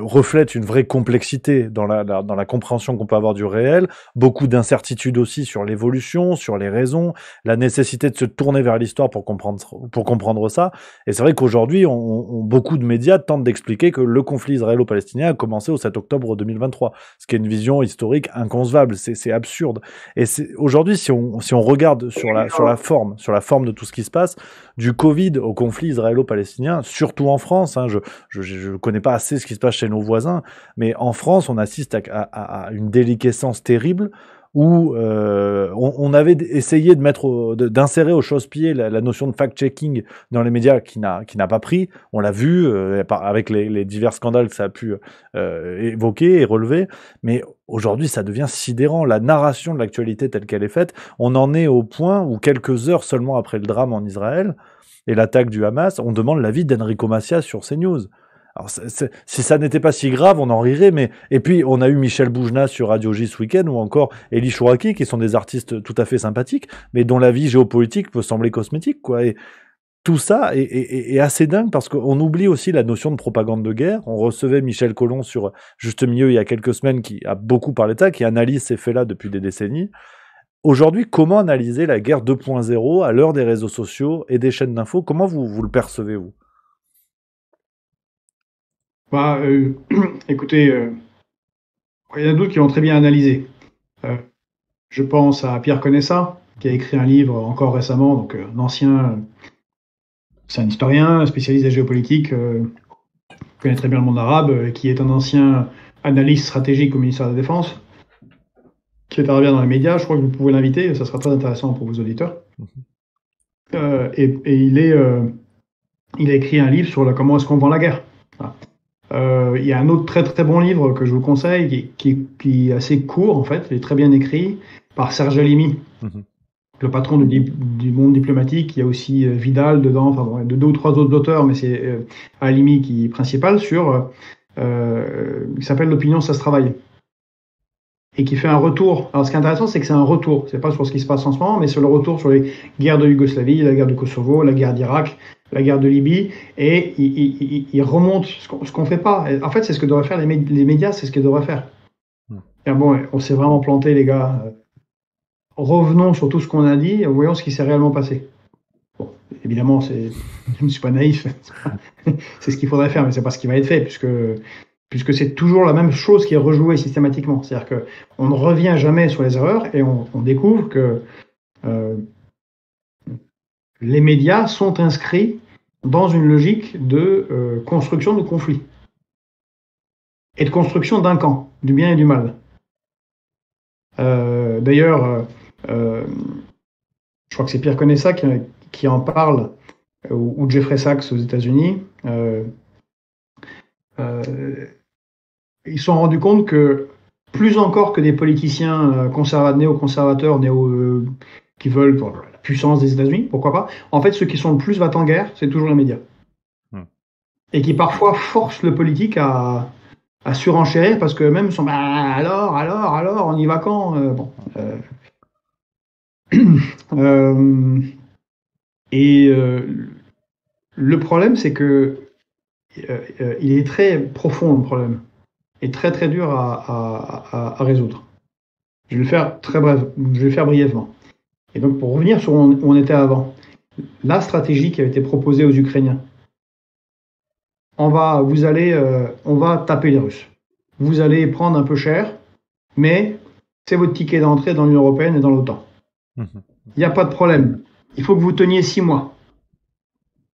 reflète une vraie complexité dans la compréhension qu'on peut avoir du réel, beaucoup d'incertitudes aussi sur l'évolution, sur les raisons, la nécessité de se tourner vers l'histoire pour comprendre ça. Et c'est vrai qu'aujourd'hui, beaucoup de médias tentent d'expliquer que le conflit israélo-palestinien a commencé au 7 octobre 2023, ce qui est une vision historique inconcevable. C'est absurde. Et aujourd'hui, si on regarde sur la forme de tout ce qui se passe, du Covid au conflit israélo-palestinien, surtout en France, hein, je connais pas assez ce qui se passe chez nos voisins, mais en France, on assiste à une déliquescence terrible où on avait essayé d'insérer au chausse-pied la notion de fact-checking dans les médias qui n'a pas pris. On l'a vu avec les divers scandales que ça a pu évoquer et relever, mais aujourd'hui ça devient sidérant. La narration de l'actualité telle qu'elle est faite, on en est au point où quelques heures seulement après le drame en Israël et l'attaque du Hamas, on demande l'avis d'Enrico Macias sur CNews. Alors, si ça n'était pas si grave, on en rirait, mais... Et puis, on a eu Michel Boujna sur Radio J ce week-end, ou encore Elie Chouraki, qui sont des artistes tout à fait sympathiques, mais dont la vie géopolitique peut sembler cosmétique, quoi. Et tout ça est assez dingue parce qu'on oublie aussi la notion de propagande de guerre. On recevait Michel Collomb sur Juste Milieu il y a quelques semaines qui a beaucoup parlé de ça, qui analyse ces faits-là depuis des décennies. Aujourd'hui, comment analyser la guerre 2.0 à l'heure des réseaux sociaux et des chaînes d'infos? Comment vous le percevez, vous? Écoutez, il y en a d'autres qui l'ont très bien analysé. Je pense à Pierre Conessa, qui a écrit un livre encore récemment, donc un ancien, c'est un historien, spécialiste de géopolitique, connaît très bien le monde arabe, qui est un ancien analyste stratégique au ministère de la Défense, qui intervient dans les médias. Je crois que vous pouvez l'inviter, ça sera très intéressant pour vos auditeurs. Et il a écrit un livre sur comment est-ce qu'on vend la guerre. Voilà. Il y a un autre très très bon livre que je vous conseille, qui est assez court en fait, il est très bien écrit, par Serge Halimi, le patron du monde diplomatique. Il y a aussi Vidal dedans, enfin bon, deux ou trois autres auteurs, mais c'est Halimi qui est principal, qui s'appelle L'opinion, ça se travaille. Et qui fait un retour. Alors ce qui est intéressant, c'est que c'est un retour, c'est pas sur ce qui se passe en ce moment, mais sur le retour sur les guerres de Yougoslavie, la guerre de Kosovo, la guerre d'Irak, la guerre de Libye, et il remonte ce qu'on fait pas. En fait, c'est ce que devraient faire les médias, c'est ce qu'ils devraient faire. Et bon, on s'est vraiment planté, les gars. Revenons sur tout ce qu'on a dit et voyons ce qui s'est réellement passé. Bon, évidemment, je ne suis pas naïf, c'est ce qu'il faudrait faire, mais c'est pas ce qui va être fait, puisque c'est toujours la même chose qui est rejouée systématiquement. C'est-à-dire qu'on ne revient jamais sur les erreurs et on découvre que les médias sont inscrits dans une logique de construction de conflits et de construction d'un camp, du bien et du mal. D'ailleurs, je crois que c'est Pierre Conessa qui en parle, ou Jeffrey Sachs aux États-Unis. Ils se sont rendus compte que plus encore que des politiciens néoconservateurs, qui veulent pour la puissance des États-Unis, pourquoi pas, en fait, ceux qui sont le plus va-t-en-guerre, c'est toujours les médias. Et qui parfois forcent le politique à surenchérir parce qu'eux-mêmes sont alors, on y va quand le problème, c'est que il est très profond, le problème, et très très dur à résoudre. Je vais le faire je vais le faire brièvement. Et donc, pour revenir sur où on était avant, la stratégie qui a été proposée aux Ukrainiens, on va taper les Russes. Vous allez prendre un peu cher, mais c'est votre ticket d'entrée dans l'Union européenne et dans l'OTAN. Il n'y a pas de problème. Il faut que vous teniez 6 mois.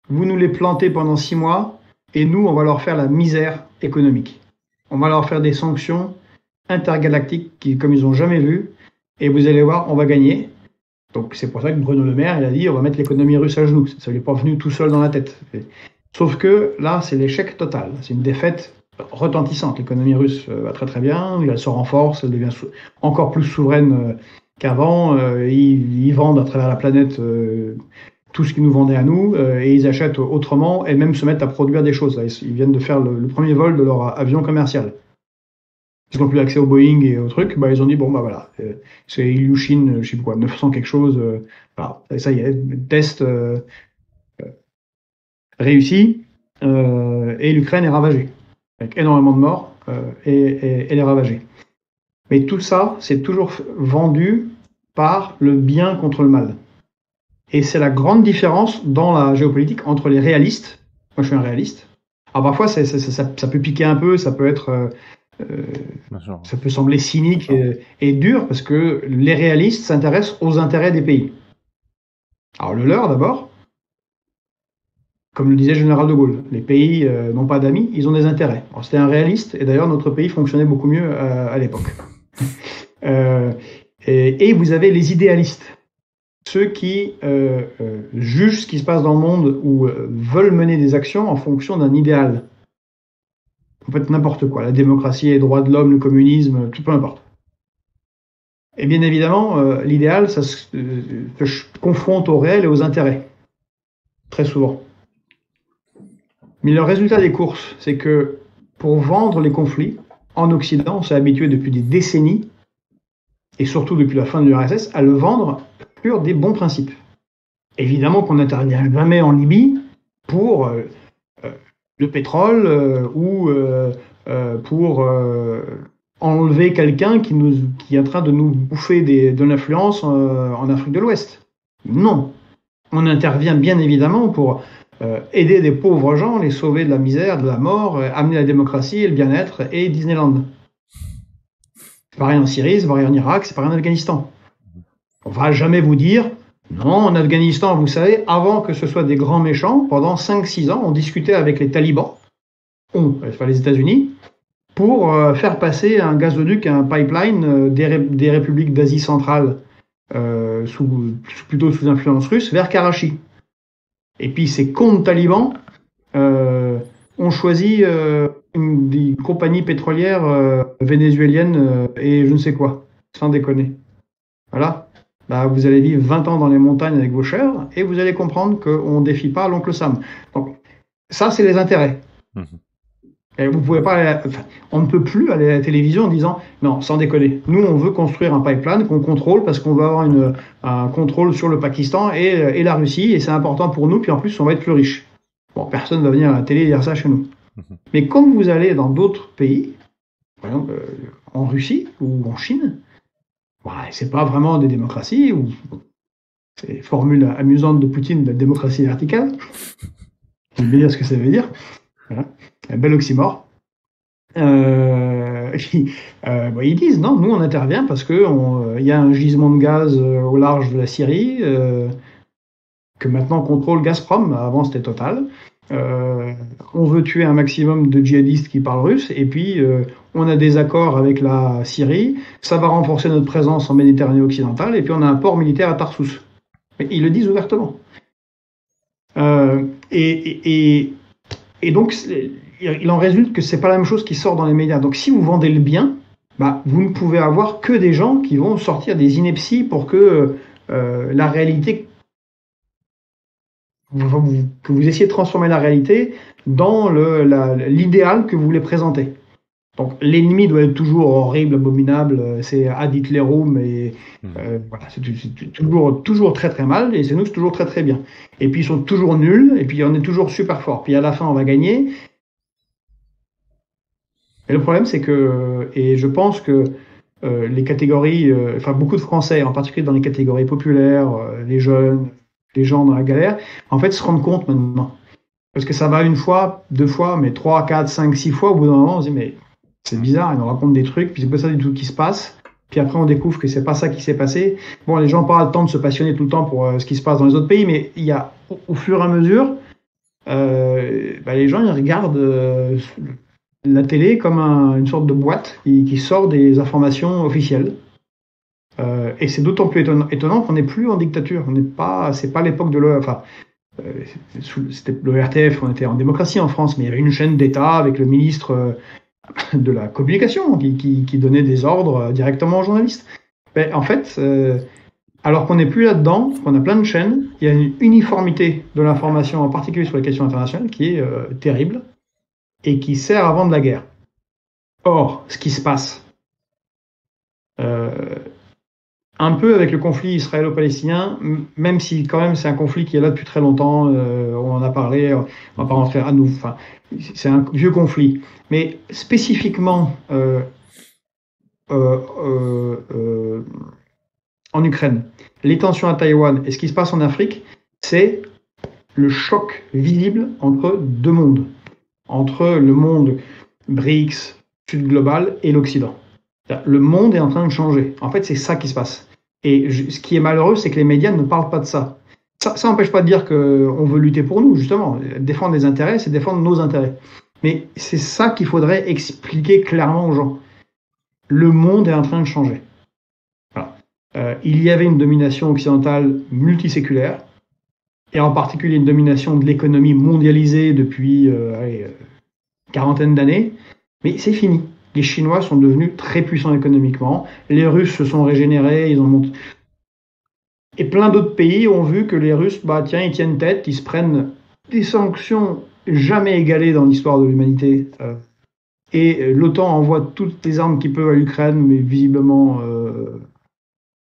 Vous nous les plantez pendant 6 mois, et nous, on va leur faire la misère économique. On va leur faire des sanctions intergalactiques comme ils n'ont jamais vu, et vous allez voir, on va gagner. Donc c'est pour ça que Bruno Le Maire, il a dit, on va mettre l'économie russe à genoux. Ça ne lui est pas venu tout seul dans la tête. Sauf que là, c'est l'échec total. C'est une défaite retentissante. L'économie russe va très très bien, elle se renforce, elle devient encore plus souveraine qu'avant. Ils vendent à travers la planète tout ce qu'ils nous vendaient à nous, et ils achètent autrement, et même se mettent à produire des choses. Là, ils viennent de faire le premier vol de leur avion commercial. Ils n'ont plus accès au Boeing et au truc, ils ont dit, voilà, c'est Ilyushin, je sais pas quoi, 900 quelque chose, voilà, et ça y est, test réussi, et l'Ukraine est ravagée, avec énormément de morts, et elle est ravagée. Mais tout ça, c'est toujours vendu par le bien contre le mal. Et c'est la grande différence dans la géopolitique entre les réalistes. Moi, je suis un réaliste. Alors parfois, ça peut piquer un peu, ça peut être, ça peut sembler cynique et dur, parce que les réalistes s'intéressent aux intérêts des pays. Alors le leur d'abord, comme le disait le général de Gaulle, les pays n'ont pas d'amis, ils ont des intérêts. Alors, c'était un réaliste, et d'ailleurs notre pays fonctionnait beaucoup mieux à l'époque. Et vous avez les idéalistes. Ceux qui jugent ce qui se passe dans le monde ou veulent mener des actions en fonction d'un idéal. En fait, n'importe quoi. La démocratie, les droits de l'homme, le communisme, tout peu importe. Et bien évidemment, l'idéal, ça se confronte au réel et aux intérêts. Très souvent. Mais le résultat des courses, c'est que pour vendre les conflits, en Occident, on s'est habitué depuis des décennies, et surtout depuis la fin de l'URSS, à le vendre sur des bons principes. évidemment qu'on n'intervient jamais en Libye pour le pétrole ou pour enlever quelqu'un qui est en train de nous bouffer de l'influence en Afrique de l'Ouest. Non. On intervient bien évidemment pour aider des pauvres gens, les sauver de la misère, de la mort, amener la démocratie et le bien-être et Disneyland. C'est pareil en Syrie, c'est pareil en Irak, c'est pareil en Afghanistan. On va jamais vous dire, non, en Afghanistan, vous savez, avant que ce soit des grands méchants, pendant 5-6 ans, on discutait avec les talibans, enfin les États-Unis, pour faire passer un gazoduc, un pipeline des républiques d'Asie centrale, plutôt sous influence russe, vers Karachi. Et puis ces cons talibans ont choisi une compagnie pétrolière vénézuélienne et je ne sais quoi, sans déconner. Voilà. Bah, vous allez vivre 20 ans dans les montagnes avec vos chèvres et vous allez comprendre qu'on ne défie pas l'oncle Sam. Donc, ça, c'est les intérêts. Et vous pouvez pas on ne peut plus aller à la télévision en disant non, sans déconner. Nous, on veut construire un pipeline qu'on contrôle parce qu'on veut avoir un contrôle sur le Pakistan et la Russie et c'est important pour nous. Puis en plus, on va être plus riches. Bon, personne ne va venir à la télé dire ça chez nous. Mais comme vous allez dans d'autres pays, par exemple en Russie ou en Chine, c'est pas vraiment des démocraties. C'est formule amusante de Poutine, de la démocratie verticale. Je vais dire ce que ça veut dire. Voilà. Un bel oxymore. Ils disent non, nous on intervient parce que y a un gisement de gaz au large de la Syrie que maintenant contrôle Gazprom. Avant c'était Total. On veut tuer un maximum de djihadistes qui parlent russe et puis on a des accords avec la Syrie. Ça va renforcer notre présence en Méditerranée occidentale et puis on a un port militaire à Tarsus. Mais ils le disent ouvertement. Et donc, il en résulte que c'est pas la même chose qui sort dans les médias. Donc, si vous vendez le bien, vous ne pouvez avoir que des gens qui vont sortir des inepties pour que la réalité, que vous essayez de transformer la réalité dans l'idéal que vous voulez présenter. Donc, l'ennemi doit être toujours horrible, abominable, c'est ad Hitlerum, et voilà, c'est toujours très très mal, et c'est nous, c'est toujours très très bien. Et puis ils sont toujours nuls, et puis on est toujours super fort. Puis à la fin, on va gagner. Et le problème, c'est que, et je pense que les catégories, beaucoup de Français, en particulier dans les catégories populaires, les jeunes, les gens dans la galère, en fait, se rendent compte maintenant. Parce que ça va une fois, 2 fois, mais 3, 4, 5, 6 fois, au bout d'un moment, on se dit, mais c'est bizarre, ils nous racontent des trucs, puis c'est pas ça du tout qui se passe. Puis après, on découvre que c'est pas ça qui s'est passé. Bon, les gens n'ont pas le temps de se passionner tout le temps pour ce qui se passe dans les autres pays, mais il y a, au fur et à mesure, les gens ils regardent la télé comme une sorte de boîte qui sort des informations officielles. Et c'est d'autant plus étonnant qu'on n'est plus en dictature. C'est pas l'époque de c'était l'ORTF, on était en démocratie en France, mais il y avait une chaîne d'État avec le ministre de la communication qui donnait des ordres directement aux journalistes. En fait, alors qu'on n'est plus là-dedans, qu'on a plein de chaînes, il y a une uniformité de l'information, en particulier sur les questions internationales, qui est terrible et qui sert à vendre la guerre. Or, ce qui se passe, un peu avec le conflit israélo-palestinien, même si quand même c'est un conflit qui est là depuis très longtemps, on en a parlé, on va pas rentrer à nous, c'est un vieux conflit. Mais spécifiquement en Ukraine, les tensions à Taïwan et ce qui se passe en Afrique, c'est le choc visible entre 2 mondes, entre le monde BRICS, Sud global, et l'Occident. Le monde est en train de changer. En fait, c'est ça qui se passe. Et ce qui est malheureux, c'est que les médias ne parlent pas de ça. Ça n'empêche pas de dire qu'on veut lutter pour nous, justement. Défendre les intérêts, c'est défendre nos intérêts. Mais c'est ça qu'il faudrait expliquer clairement aux gens. Le monde est en train de changer. Voilà. Il y avait une domination occidentale multiséculaire, et en particulier une domination de l'économie mondialisée depuis quarantaine d'années, mais c'est fini. Les Chinois sont devenus très puissants économiquement, les Russes se sont régénérés, ils ont monté. Et plein d'autres pays ont vu que les Russes, ils tiennent tête, ils se prennent des sanctions jamais égalées dans l'histoire de l'humanité. Et l'OTAN envoie toutes les armes qu'il peut à l'Ukraine, mais visiblement,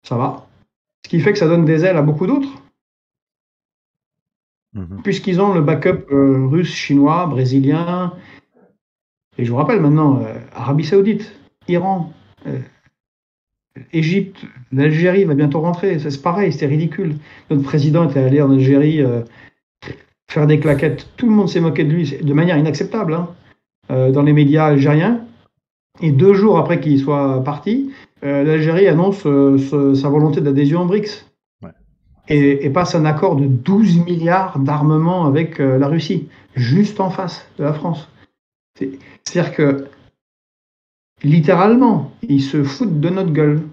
ça va. Ce qui fait que ça donne des ailes à beaucoup d'autres. puisqu'ils ont le backup russe, chinois, brésilien, et je vous rappelle maintenant, Arabie Saoudite, Iran, Égypte, l'Algérie va bientôt rentrer, c'est pareil, c'était ridicule. Notre président était allé en Algérie faire des claquettes, tout le monde s'est moqué de lui, de manière inacceptable, hein, dans les médias algériens, et 2 jours après qu'il soit parti, l'Algérie annonce sa volonté d'adhésion aux BRICS. Et passe un accord de 12 milliards d'armement avec la Russie, juste en face de la France. C'est-à-dire que, littéralement, ils se foutent de notre gueule.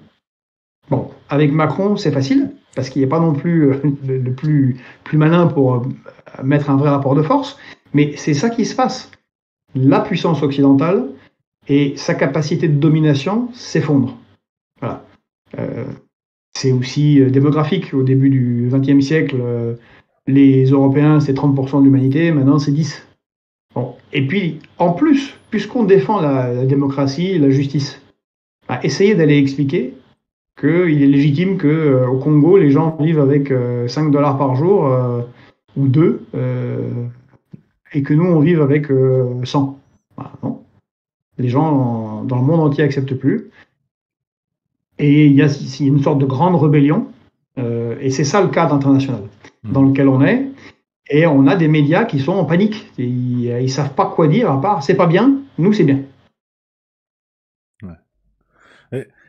Bon, avec Macron, c'est facile, parce qu'il n'est pas non plus le plus malin pour mettre un vrai rapport de force, mais c'est ça qui se passe. La puissance occidentale et sa capacité de domination s'effondrent. Voilà. C'est aussi démographique. Au début du XXe siècle, les Européens, c'est 30% de l'humanité, maintenant c'est 10%. Bon. Et puis, en plus, puisqu'on défend la démocratie et la justice, essayez d'aller expliquer qu'il est légitime qu'au Congo, les gens vivent avec 5 $ par jour, ou 2, et que nous, on vive avec 100. Voilà, non. Les gens dans le monde entier n'acceptent plus. Et il y a une sorte de grande rébellion, et c'est ça le cadre international dans lequel on est. Et on a des médias qui sont en panique. Ils ne savent pas quoi dire, à part « c'est pas bien, nous c'est bien ».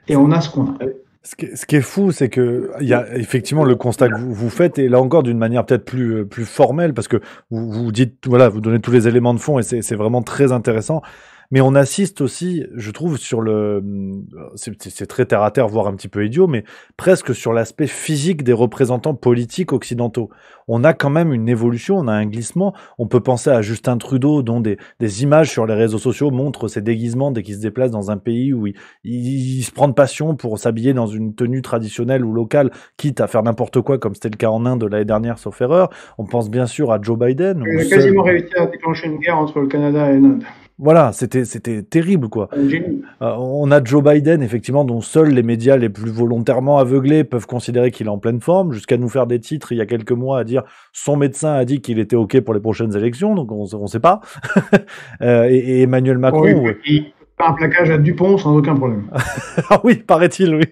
Et on a ce qu'on a. Ce qui est fou, c'est que il y a effectivement le constat que vous faites, et là encore d'une manière peut-être plus formelle, parce que vous dites, voilà, vous donnez tous les éléments de fond, et c'est vraiment très intéressant. Mais on assiste aussi, je trouve, sur c'est très terre à terre, voire un petit peu idiot, mais presque sur l'aspect physique des représentants politiques occidentaux. On a quand même une évolution, on a un glissement. On peut penser à Justin Trudeau, dont des images sur les réseaux sociaux montrent ses déguisements dès qu'il se déplace dans un pays où il se prend de passion pour s'habiller dans une tenue traditionnelle ou locale, quitte à faire n'importe quoi, comme c'était le cas en Inde l'année dernière, sauf erreur. On pense bien sûr à Joe Biden. Il a quasiment réussi à déclencher une guerre entre le Canada et l'Inde. Voilà, c'était terrible, quoi. On a Joe Biden, effectivement, dont seuls les médias les plus volontairement aveuglés peuvent considérer qu'il est en pleine forme, jusqu'à nous faire des titres il y a quelques mois à dire son médecin a dit qu'il était OK pour les prochaines élections, donc on sait pas. Et Emmanuel Macron... Oui, un plaquage à Dupont sans aucun problème. Ah oui, paraît-il, oui.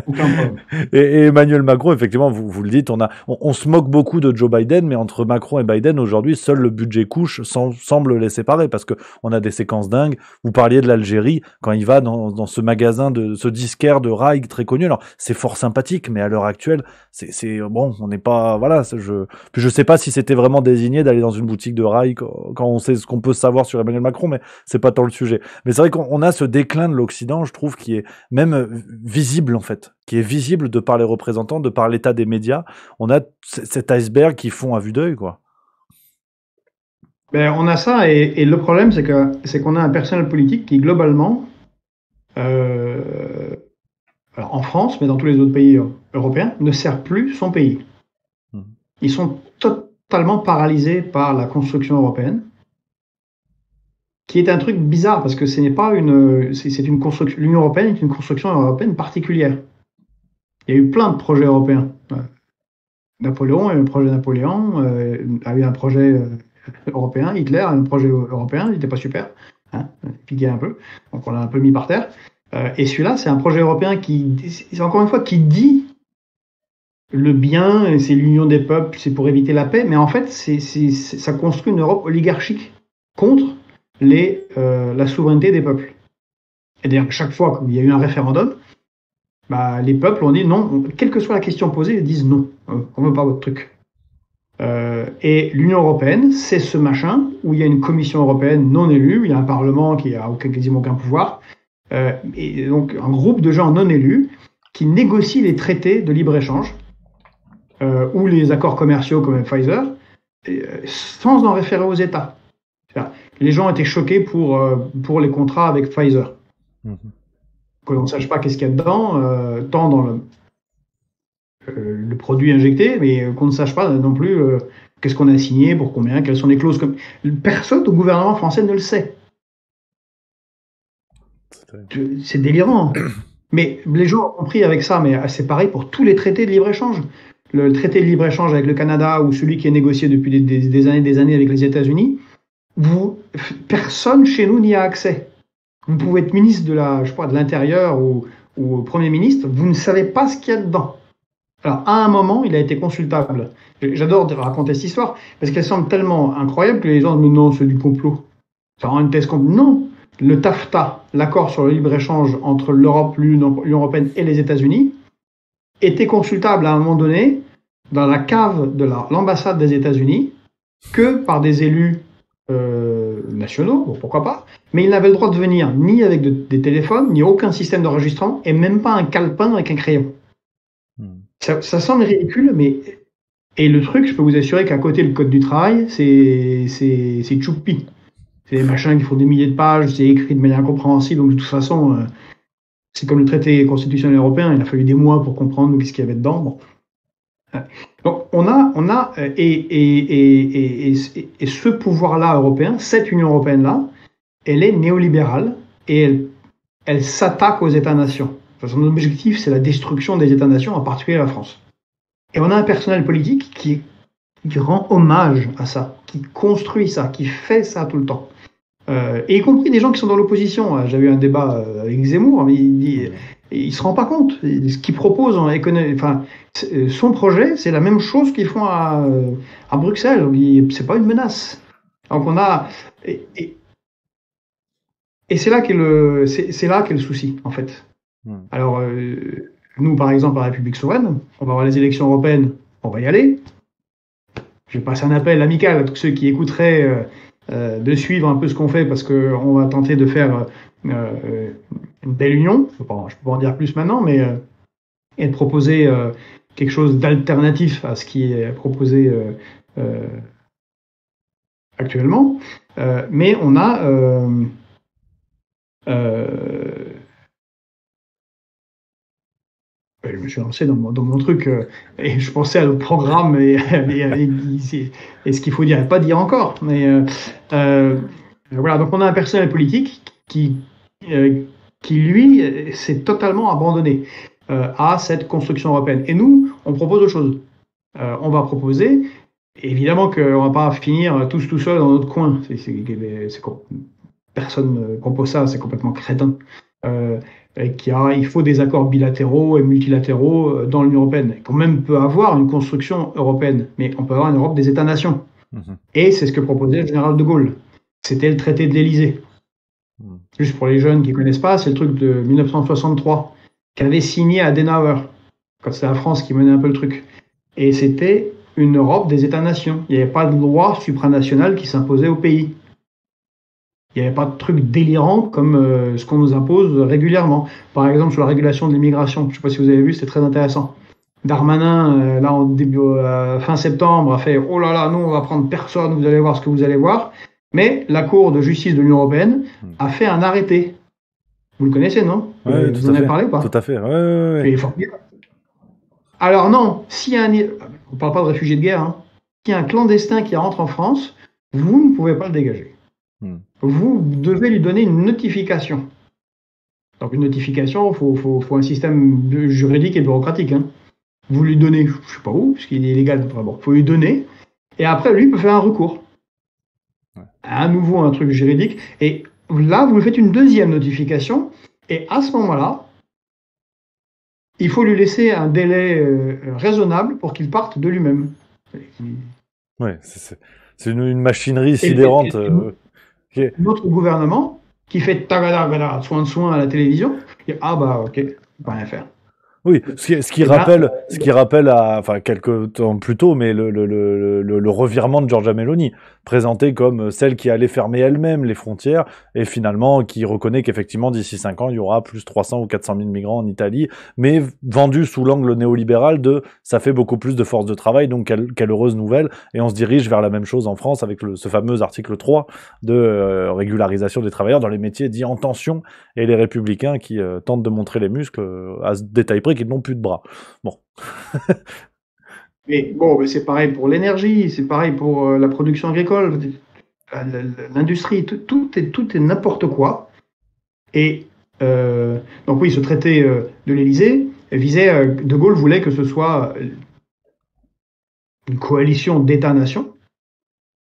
Aucun problème. Et Emmanuel Macron, effectivement, vous le dites, on se moque beaucoup de Joe Biden, mais entre Macron et Biden, aujourd'hui, seul le budget couche semble les séparer, parce que on a des séquences dingues. Vous parliez de l'Algérie, quand il va dans ce magasin, ce disquaire de rail très connu. Alors, c'est fort sympathique, mais à l'heure actuelle, c'est bon, on n'est pas, voilà, puis je sais pas si c'était vraiment désigné d'aller dans une boutique de rail quand on sait ce qu'on peut savoir sur Emmanuel Macron, mais c'est pas tant le sujet. Mais c'est vrai qu'on a ce déclin de l'Occident, je trouve, qui est même visible, en fait, qui est visible de par les représentants, de par l'état des médias. On a cet iceberg qui fond à vue d'œil, quoi. Ben, on a ça, et le problème, c'est qu'on a un personnel politique qui, globalement, alors en France, mais dans tous les autres pays européens, ne sert plus son pays. Ils sont totalement paralysés par la construction européenne, qui est un truc bizarre, parce que ce n'est pas c'est une construction, l'Union européenne est une construction européenne particulière. Il y a eu plein de projets européens. Napoléon a eu un projet Napoléon, a eu un projet européen, Hitler a eu un projet européen, il n'était pas super, hein, il piquait un peu, donc on l'a un peu mis par terre. Et celui-là, c'est un projet européen c'est encore une fois, qui dit le bien, c'est l'union des peuples, c'est pour éviter la paix, mais en fait, ça construit une Europe oligarchique contre la souveraineté des peuples. Et d'ailleurs, chaque fois qu'il y a eu un référendum, les peuples ont dit non, quelle que soit la question posée, ils disent non, on ne veut pas votre truc. Et l'Union européenne, c'est ce machin où il y a une commission européenne non élue, il y a un parlement qui a quasiment aucun pouvoir, et donc un groupe de gens non élus qui négocient les traités de libre-échange ou les accords commerciaux comme Pfizer, sans en référer aux États. Les gens étaient choqués pour les contrats avec Pfizer. Qu'on ne sache pas qu'est-ce qu'il y a dedans, tant dans le produit injecté, mais qu'on ne sache pas non plus qu'est-ce qu'on a signé, pour combien, quelles sont les clauses. Personne au gouvernement français ne le sait. C'est délirant. Mais les gens ont compris avec ça, mais c'est pareil pour tous les traités de libre-échange. le traité de libre-échange avec le Canada ou celui qui est négocié depuis des années avec les États-Unis, personne chez nous n'y a accès. Vous pouvez être ministre de l'Intérieur ou Premier ministre, vous ne savez pas ce qu'il y a dedans. Alors, à un moment, il a été consultable. J'adore raconter cette histoire parce qu'elle semble tellement incroyable que les gens disent non, c'est du complot. Ça rend une thèse complète. Non, le TAFTA, l'accord sur le libre-échange entre l'Europe, l'Union européenne et les États-Unis, était consultable à un moment donné dans la cave de l'ambassade des États-Unis que par des élus nationaux, bon, pourquoi pas, mais ils n'avaient le droit de venir ni avec des téléphones, ni aucun système d'enregistrement, et même pas un calepin avec un crayon. Ça semble ridicule, mais... Et le truc, je peux vous assurer qu'à côté, le code du travail, c'est choupi. C'est des machins qui font des milliers de pages, c'est écrit de manière incompréhensible, donc de toute façon, c'est comme le traité constitutionnel européen, il a fallu des mois pour comprendre ce qu'il y avait dedans. Bon. Donc et ce pouvoir-là européen, cette Union européenne-là, elle est néolibérale et elle s'attaque aux États-nations. Son objectif, c'est la destruction des États-nations, en particulier la France. Et on a un personnel politique qui rend hommage à ça, qui construit ça, qui fait ça tout le temps. Et y compris des gens qui sont dans l'opposition. J'avais eu un débat avec Zemmour, mais il se rend pas compte. Ce qu'il propose en économie, enfin, son projet, c'est la même chose qu'ils font à Bruxelles. C'est pas une menace. Donc on a et c'est là qu'est le souci en fait. Alors nous, par exemple, à la République souveraine, on va avoir les élections européennes, on va y aller. Je passe un appel amical à tous ceux qui écouteraient de suivre un peu ce qu'on fait parce qu'on va tenter de faire une belle union. Je ne peux pas en dire plus maintenant, mais et de proposer quelque chose d'alternatif à ce qui est proposé actuellement. Mais on a je me suis lancé dans mon truc et je pensais à l'autre programme et ce qu'il faut dire et pas dire encore. Mais voilà, donc on a un personnel politique qui lui, s'est totalement abandonné à cette construction européenne. Et nous, on propose autre chose. On va proposer, évidemment qu'on va pas finir tous tout seuls dans notre coin. Personne ne propose ça, c'est complètement crétin. Il faut des accords bilatéraux et multilatéraux dans l'Union européenne. On même peut avoir une construction européenne, mais on peut avoir une Europe des États-nations. Et c'est ce que proposait le général de Gaulle. C'était le traité de l'Élysée. Juste pour les jeunes qui ne connaissent pas, c'est le truc de 1963 qu'avait signé Adenauer, quand c'était la France qui menait un peu le truc. Et c'était une Europe des États-nations. Il n'y avait pas de loi supranationale qui s'imposait au pays. Il n'y avait pas de truc délirant comme ce qu'on nous impose régulièrement. Par exemple, sur la régulation de l'immigration. Je ne sais pas si vous avez vu, c'était très intéressant. Darmanin, là, fin septembre, a fait « Oh là là, nous, on va prendre personne, vous allez voir ce que vous allez voir ». Mais la Cour de justice de l'Union européenne a fait un arrêté. Vous le connaissez, non? Oui, vous en avez parlé ou pas? Tout à fait, ouais. Alors non, on ne parle pas de réfugiés de guerre, hein. S'il y a un clandestin qui rentre en France, vous ne pouvez pas le dégager. Vous devez lui donner une notification. Donc une notification, il faut un système juridique et bureaucratique. Hein. Vous lui donnez, je ne sais pas où, puisqu'il est illégal, il faut lui donner, et après lui peut faire un recours. À nouveau un truc juridique, et là vous lui faites une deuxième notification, et à ce moment-là, il faut lui laisser un délai raisonnable pour qu'il parte de lui-même. Ouais, c'est une machinerie sidérante. Notre gouvernement qui fait tagada, soin à la télévision, et ok, on peut rien faire. Oui, ce qui rappelle enfin quelques temps plus tôt, mais le revirement de Giorgia Meloni, présentée comme celle qui allait fermer elle-même les frontières, et finalement qui reconnaît qu'effectivement d'ici 5 ans il y aura plus 300 ou 400 000 migrants en Italie, mais vendue sous l'angle néolibéral de ça fait beaucoup plus de force de travail, donc quelle heureuse nouvelle, et on se dirige vers la même chose en France avec ce fameux article 3 de régularisation des travailleurs dans les métiers dits en tension, et les républicains qui tentent de montrer les muscles à ce détail près qu'ils n'ont plus de bras. Bon. Mais c'est pareil pour l'énergie, c'est pareil pour la production agricole, l'industrie, tout est n'importe quoi. Et donc oui, ce traité de l'Élysée visait, De Gaulle voulait que ce soit une coalition d'États-nations,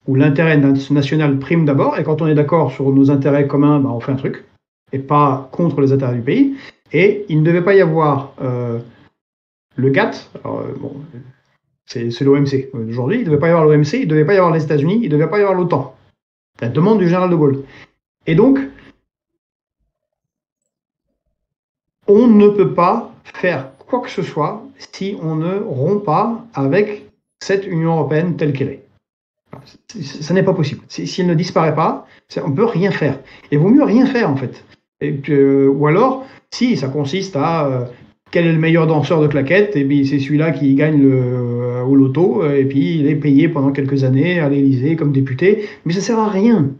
où l'intérêt national prime d'abord, et quand on est d'accord sur nos intérêts communs, on fait un truc, et pas contre les intérêts du pays. Et il ne devait pas y avoir le GATT, alors, c'est l'OMC aujourd'hui, il ne devait pas y avoir l'OMC, il ne devait pas y avoir les États-Unis, il ne devait pas y avoir l'OTAN. La demande du général de Gaulle. Et donc, on ne peut pas faire quoi que ce soit si on ne rompt pas avec cette Union européenne telle qu'elle est. Ça n'est pas possible. Si elle ne disparaît pas, on ne peut rien faire. Et il vaut mieux rien faire, en fait. Ou alors, si ça consiste à quel est le meilleur danseur de claquettes, et puis c'est celui-là qui gagne au loto, et puis il est payé pendant quelques années à l'Élysée comme député, mais ça ne sert à rien.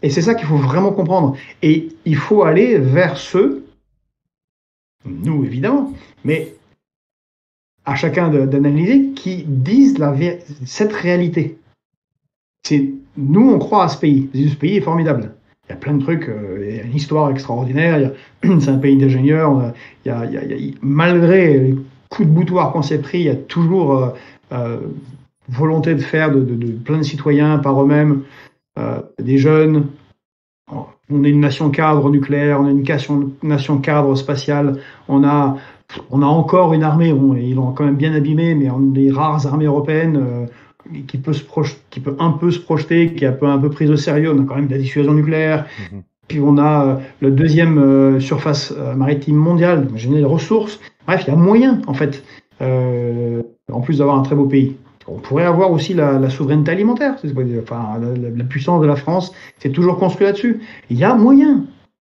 Et c'est ça qu'il faut vraiment comprendre. Et il faut aller vers ceux, nous évidemment, mais à chacun d'analyser, qui disent cette réalité. Nous, on croit à ce pays. Ce pays est formidable. Il y a plein de trucs, il y a une histoire extraordinaire, c'est un pays d'ingénieurs, malgré les coups de boutoir qu'on s'est pris, il y a toujours volonté de faire de plein de citoyens par eux-mêmes, des jeunes. On est une nation cadre nucléaire, on est une nation cadre spatiale, on a encore une armée, ils l'ont quand même bien abîmée, mais on a des rares armées européennes qui peut un peu se projeter, qui est un peu prise au sérieux. On a quand même de la dissuasion nucléaire. Puis on a le deuxième surface maritime mondiale, générer des ressources. Bref, il y a moyen, en fait, en plus d'avoir un très beau pays. On pourrait avoir aussi la souveraineté alimentaire. Enfin, la puissance de la France, c'est toujours construit là-dessus. Il y a moyen.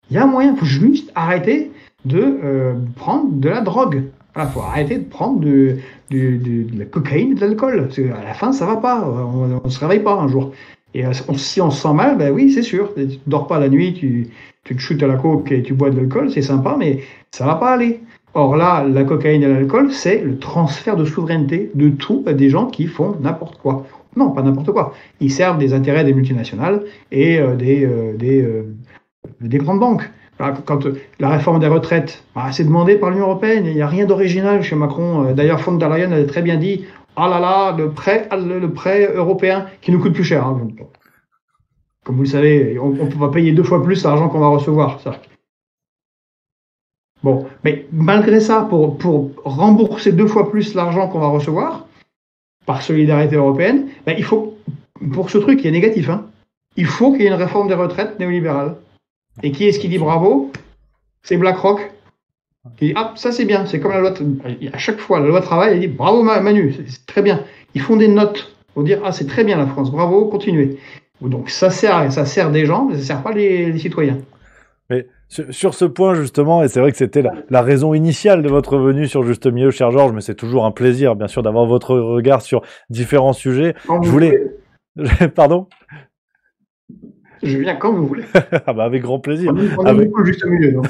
Il faut juste arrêter de prendre de la drogue. Il faut arrêter de prendre de la cocaïne et de l'alcool. À la fin, ça va pas. On ne se réveille pas un jour. Et si on se sent mal, oui, c'est sûr. Tu ne dors pas la nuit, tu te chutes à la coke et tu bois de l'alcool, c'est sympa, mais ça va pas aller. Or là, la cocaïne et l'alcool, c'est le transfert de souveraineté de tout à des gens qui font n'importe quoi. Non, pas n'importe quoi. Ils servent des intérêts des multinationales et des grandes banques. Quand la réforme des retraites, c'est demandé par l'Union européenne, il n'y a rien d'original chez Macron. D'ailleurs, von der Leyen a très bien dit « Ah là là, le prêt européen qui nous coûte plus cher. » Comme vous le savez, on va payer 2 fois plus l'argent qu'on va recevoir. Bon, mais malgré ça, pour rembourser 2 fois plus l'argent qu'on va recevoir, par solidarité européenne, il faut, pour ce truc qui est négatif, il faut qu'il y ait une réforme des retraites néolibérale. Et qui est-ce qui dit bravo? C'est BlackRock. Qui dit ça c'est bien, c'est comme la loi. À chaque fois, la loi travail, elle dit bravo Manu, c'est très bien. Ils font des notes pour dire c'est très bien la France, bravo, continuez. Donc ça sert des gens, mais ça sert pas les citoyens. Mais sur ce point justement, et c'est vrai que c'était la raison initiale de votre venue sur Juste Milieu, cher Georges, mais c'est toujours un plaisir, bien sûr, d'avoir votre regard sur différents sujets. Je voulais... Pardon? Je viens quand vous voulez. Avec grand plaisir. On est beaucoup juste au milieu. Donc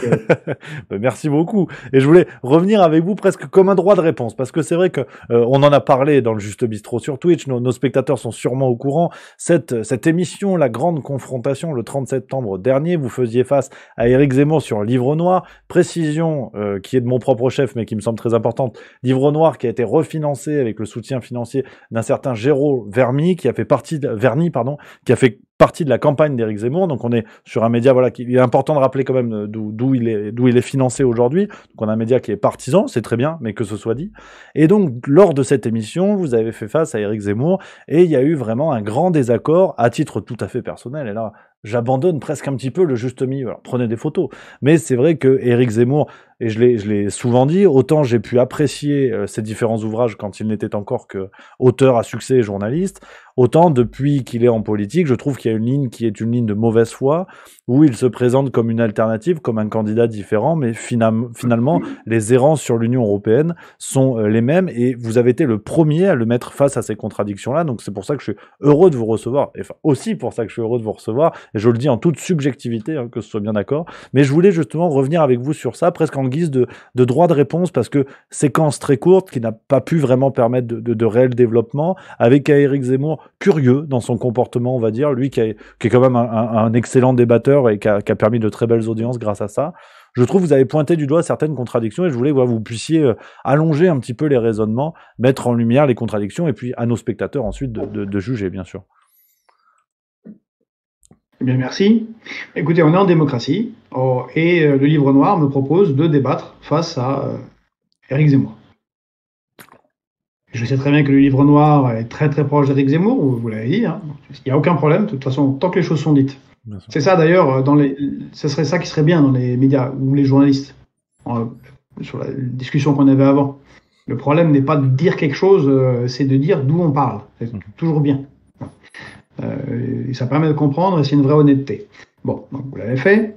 Merci beaucoup. Et je voulais revenir avec vous presque comme un droit de réponse, parce que c'est vrai que on en a parlé dans le Juste Bistrot sur Twitch, nos spectateurs sont sûrement au courant. Cette émission, La Grande Confrontation, le 30 septembre dernier, vous faisiez face à Éric Zemmour sur Livre Noir. Précision qui est de mon propre chef, mais qui me semble très importante. Livre Noir qui a été refinancé avec le soutien financier d'un certain Géraud Verny, qui a fait partie de la campagne d'Éric Zemmour. Donc on est sur un média, il est important de rappeler quand même d'où il est financé aujourd'hui. Donc on a un média qui est partisan, c'est très bien, mais que ce soit dit. Et donc lors de cette émission, vous avez fait face à Éric Zemmour et il y a eu vraiment un grand désaccord à titre tout à fait personnel. Et là, j'abandonne presque un petit peu le juste milieu. Alors, prenez des photos. Mais c'est vrai que Éric Zemmour, et je l'ai souvent dit, autant j'ai pu apprécier ses différents ouvrages quand il n'était encore que auteur à succès et journaliste, autant depuis qu'il est en politique, je trouve qu'il y a une ligne qui est une ligne de mauvaise foi, où il se présente comme une alternative, comme un candidat différent, mais finalement, les errances sur l'Union européenne sont les mêmes, et vous avez été le premier à le mettre face à ces contradictions-là, donc c'est pour ça que je suis heureux de vous recevoir, et aussi pour ça que je suis heureux de vous recevoir, et je le dis en toute subjectivité, hein, que ce soit bien d'accord, mais je voulais justement revenir avec vous sur ça, presque en guise de droit de réponse, parce que séquence très courte qui n'a pas pu vraiment permettre de réel développement, avec Éric Zemmour curieux dans son comportement, on va dire, lui qui est quand même un excellent débatteur et qui a permis de très belles audiences grâce à ça. Je trouve que vous avez pointé du doigt certaines contradictions et je voulais que vous puissiez allonger un petit peu les raisonnements, mettre en lumière les contradictions et puis à nos spectateurs ensuite de juger, bien sûr. Eh bien, merci. Écoutez, on est en démocratie et le livre noir me propose de débattre face à Éric Zemmour. Je sais très bien que le livre noir est très très proche d'Éric Zemmour, vous l'avez dit, hein. Il n'y a aucun problème, de toute façon, tant que les choses sont dites. C'est ça d'ailleurs, ce serait ça qui serait bien dans les médias ou les journalistes, sur la discussion qu'on avait avant. Le problème n'est pas de dire quelque chose, c'est de dire d'où on parle. C'est toujours bien. Et ça permet de comprendre et c'est une vraie honnêteté. Bon, donc vous l'avez fait.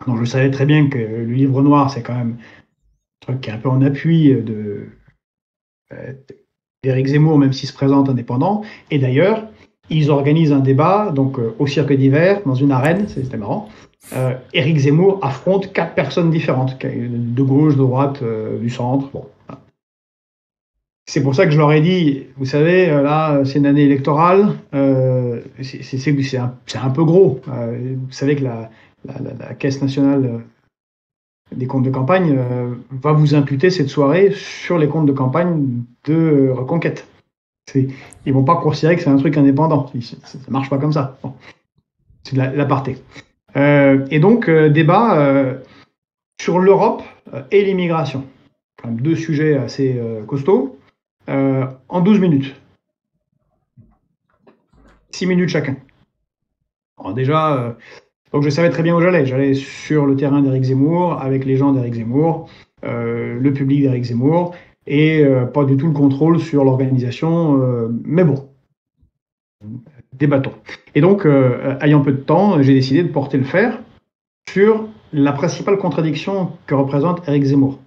Donc je savais très bien que le livre noir, c'est quand même un truc qui est un peu en appui d'Éric Zemmour, même s'il se présente indépendant. Et d'ailleurs, ils organisent un débat donc au Cirque d'Hiver, dans une arène, c'était marrant. Éric Zemmour affronte 4 personnes différentes, de gauche, de droite, du centre. Bon. C'est pour ça que je leur ai dit, vous savez, là, c'est une année électorale, c'est un peu gros. Vous savez que la Caisse nationale des comptes de campagne va vous imputer cette soirée sur les comptes de campagne de Reconquête. Ils vont pas considérer que c'est un truc indépendant. Ça marche pas comme ça. Bon. C'est de l'aparté. Et donc, débat sur l'Europe et l'immigration. Quand même 2 sujets assez costauds. En 12 minutes. 6 minutes chacun. Alors déjà, donc je savais très bien où j'allais. J'allais sur le terrain d'Éric Zemmour, avec les gens d'Éric Zemmour, le public d'Éric Zemmour, et pas du tout le contrôle sur l'organisation, mais bon, débattons. Et donc, ayant peu de temps, j'ai décidé de porter le fer sur la principale contradiction que représente Éric Zemmour.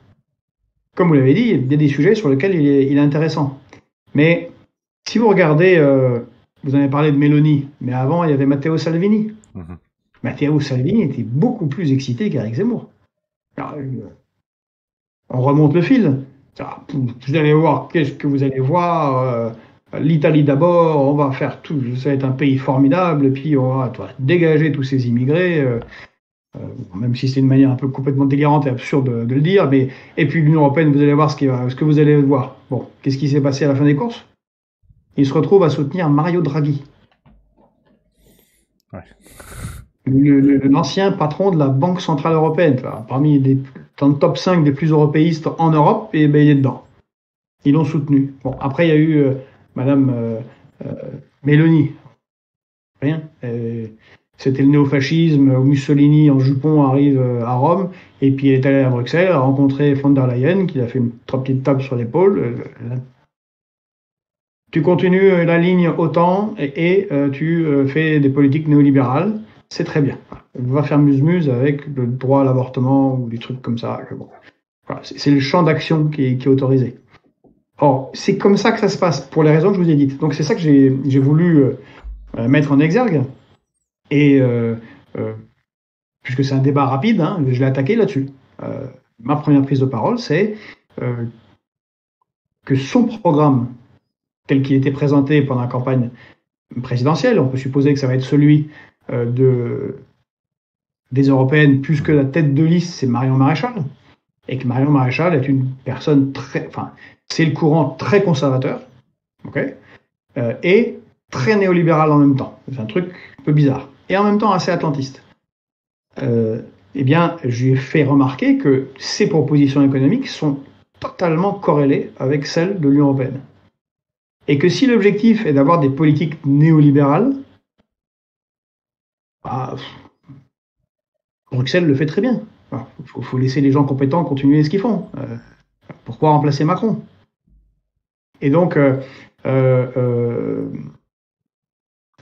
Comme vous l'avez dit, il y a des sujets sur lesquels il est intéressant. Mais si vous regardez, vous en avez parlé de Meloni, mais avant, il y avait Matteo Salvini. Matteo Salvini était beaucoup plus excité qu'Éric Zemmour. Alors, on remonte le fil. Vous allez voir, qu'est-ce que vous allez voir l'Italie d'abord, on va faire tout, ça va être un pays formidable, et puis on va dégager tous ces immigrés, même si c'est une manière un peu complètement délirante et absurde de le dire, mais et puis l'Union européenne, vous allez voir ce que vous allez voir. Bon, qu'est-ce qui s'est passé à la fin des courses? Il se retrouve à soutenir Mario Draghi. Ouais. L'ancien patron de la Banque Centrale Européenne, parmi dans le top 5 des plus européistes en Europe, et ben, il est dedans. Ils l'ont soutenu. Bon, après, il y a eu Madame Meloni. Rien. C'était le néofascisme, Mussolini en jupon arrive à Rome, et puis elle est allée à Bruxelles, a rencontré von der Leyen, qui a fait une 3 petites tapes sur l'épaule. Tu continues la ligne OTAN et tu fais des politiques néolibérales. C'est très bien. On va faire muse-muse avec le droit à l'avortement ou des trucs comme ça. Bon. Voilà, c'est le champ d'action qui est autorisé. Or, c'est comme ça que ça se passe, pour les raisons que je vous ai dites. Donc c'est ça que j'ai voulu mettre en exergue. Et puisque c'est un débat rapide, hein, je l'ai attaqué là-dessus. Ma première prise de parole, c'est que son programme, tel qu'il était présenté pendant la campagne présidentielle, on peut supposer que ça va être celui des européennes, puisque la tête de liste, c'est Marion Maréchal, et que Marion Maréchal est une personne c'est le courant très conservateur, okay, et très néolibéral en même temps. C'est un truc un peu bizarre. Et en même temps assez atlantiste. Eh bien, j'ai fait remarquer que ces propositions économiques sont totalement corrélées avec celles de l'Union européenne. Et que si l'objectif est d'avoir des politiques néolibérales, Bruxelles le fait très bien. Il faut laisser les gens compétents continuer ce qu'ils font. Pourquoi remplacer Macron? Et donc,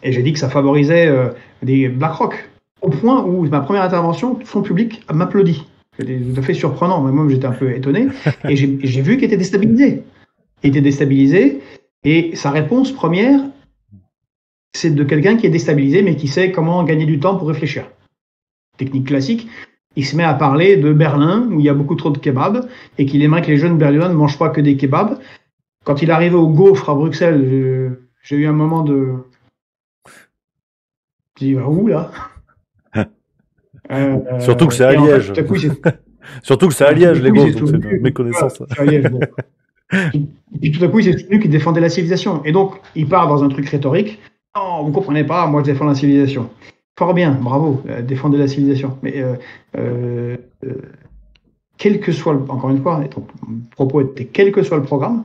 et j'ai dit que ça favorisait des BlackRock, au point où ma première intervention, son public m'applaudit. C'était tout à fait surprenant, moi j'étais un peu étonné, et j'ai vu qu'il était déstabilisé. Il était déstabilisé, et sa réponse première, c'est de quelqu'un qui est déstabilisé, mais qui sait comment gagner du temps pour réfléchir. Technique classique, il se met à parler de Berlin, où il y a beaucoup trop de kebabs, et qu'il aimerait que les jeunes berlinois ne mangent pas que des kebabs. Quand il est arrivé au gaufre à Bruxelles, j'ai eu un moment de... Je dis, où là Surtout que c'est à Liège. En fait, Surtout que c'est à Liège, les gaufres, donc c'est une méconnaissance. C'est à Liège, bon. Et puis tout à coup, il s'est souvenu qu'il défendait la civilisation. Et donc, il part dans un truc rhétorique. Non, vous comprenez pas, moi je défends la civilisation. Fort bien, bravo, défendez la civilisation. Mais quel que soit, encore une fois, mon propos était quel que soit le programme,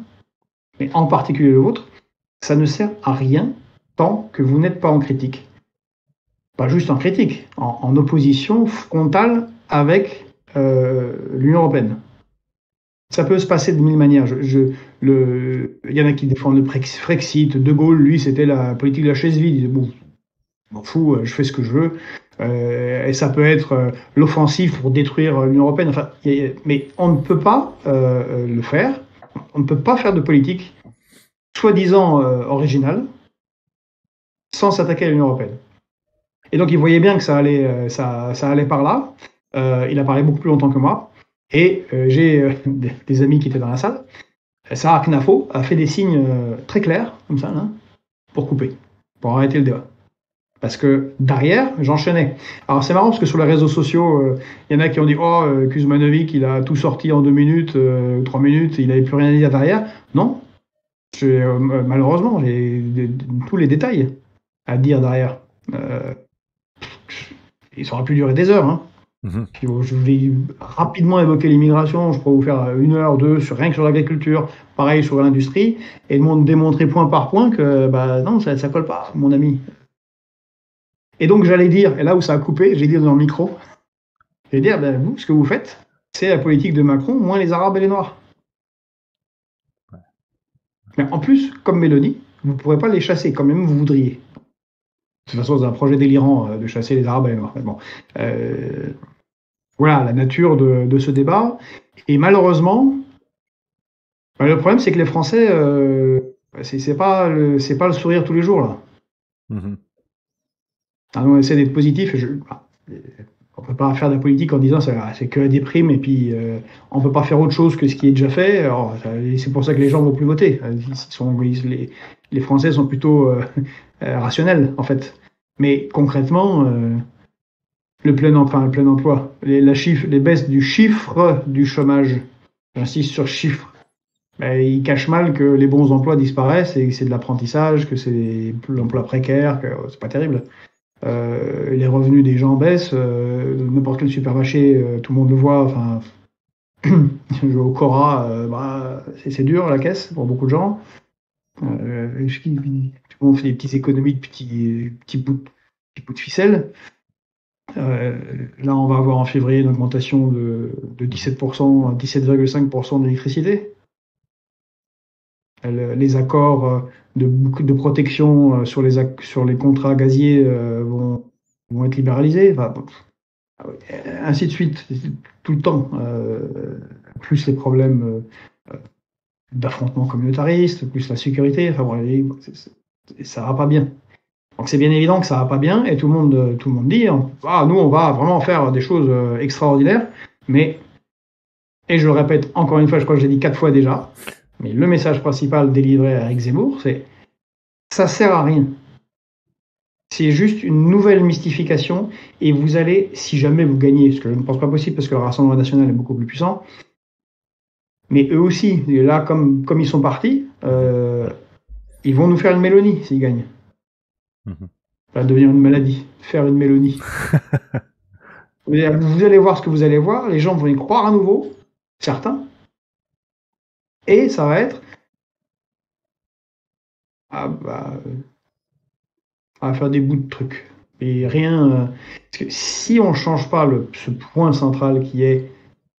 mais en particulier le vôtre, ça ne sert à rien tant que vous n'êtes pas en critique. Pas juste en critique, en opposition frontale avec l'Union européenne. Ça peut se passer de mille manières. Il y en a qui défendent le Brexit. De Gaulle, lui, c'était la politique de la chaise vide. Il disait, bon, je m'en fous, je fais ce que je veux. Et ça peut être l'offensive pour détruire l'Union européenne. Enfin, mais on ne peut pas le faire. On ne peut pas faire de politique soi-disant originale sans s'attaquer à l'Union européenne. Et donc, il voyait bien que ça allait par là. Il a parlé beaucoup plus longtemps que moi. Et j'ai des amis qui étaient dans la salle. Sarah Knafo a fait des signes très clairs, comme ça, là, pour couper, pour arrêter le débat. Parce que derrière, j'enchaînais. Alors c'est marrant parce que sur les réseaux sociaux, il y en a qui ont dit oh, Kuzmanovic, il a tout sorti en 2 minutes, 3 minutes, il n'avait plus rien à dire derrière. Non, malheureusement, j'ai tous les détails à dire derrière. Ça aurait pu durer des heures. Hein. Je vais rapidement évoquer l'immigration, je pourrais vous faire 1 heure, 2, rien que sur l'agriculture, pareil sur l'industrie, et démontrer point par point que non, ça colle pas, mon ami. Et donc j'allais dire, et là où ça a coupé, j'ai dit dans le micro, j'ai dit, vous, ce que vous faites, c'est la politique de Macron, moins les Arabes et les Noirs. Mais en plus, comme Mélanie, vous ne pourrez pas les chasser, comme même vous voudriez. De toute façon, c'est un projet délirant de chasser les Arabes et les Noirs. Mais bon, voilà la nature de ce débat. Et malheureusement, le problème, c'est que les Français, c'est pas le sourire tous les jours, là. On essaie d'être positif. On ne peut pas faire de la politique en disant c'est que la déprime et puis on ne peut pas faire autre chose que ce qui est déjà fait. Alors, c'est pour ça que les gens ne vont plus voter. Les Français sont plutôt rationnels, en fait. Mais concrètement, le plein emploi, les baisses du chiffre du chômage, j'insiste sur chiffre, ils cachent mal que les bons emplois disparaissent et que c'est de l'apprentissage, que c'est l'emploi précaire, que c'est pas terrible. Les revenus des gens baissent, n'importe quel supermarché, tout le monde le voit. Enfin, je vais au Cora, c'est dur la caisse pour beaucoup de gens. Tout le monde fait des petites économies de petits bouts de ficelle. Là, on va avoir en février une augmentation de 17% à 17,5% de l'électricité. Les accords de protection sur les contrats gaziers vont être libéralisés, ainsi de suite, tout le temps. Plus les problèmes d'affrontements communautaristes, plus la sécurité, ça va pas bien. Donc c'est bien évident que ça va pas bien, et tout le monde dit, nous on va vraiment faire des choses extraordinaires, mais, et je le répète encore une fois, je crois que je l'ai dit 4 fois déjà, mais le message principal délivré à Eric Zemmour, c'est ça sert à rien. C'est juste une nouvelle mystification et vous allez, si jamais vous gagnez, ce que je ne pense pas possible parce que le Rassemblement national est beaucoup plus puissant, mais eux aussi, là comme ils sont partis, ils vont nous faire une Mélanie s'ils gagnent. Ça va devenir une maladie, faire une Mélanie. Vous allez voir ce que vous allez voir, les gens vont y croire à nouveau, certains. Et ça va être à faire des bouts de trucs. Et rien. Parce que si on ne change pas ce point central qui est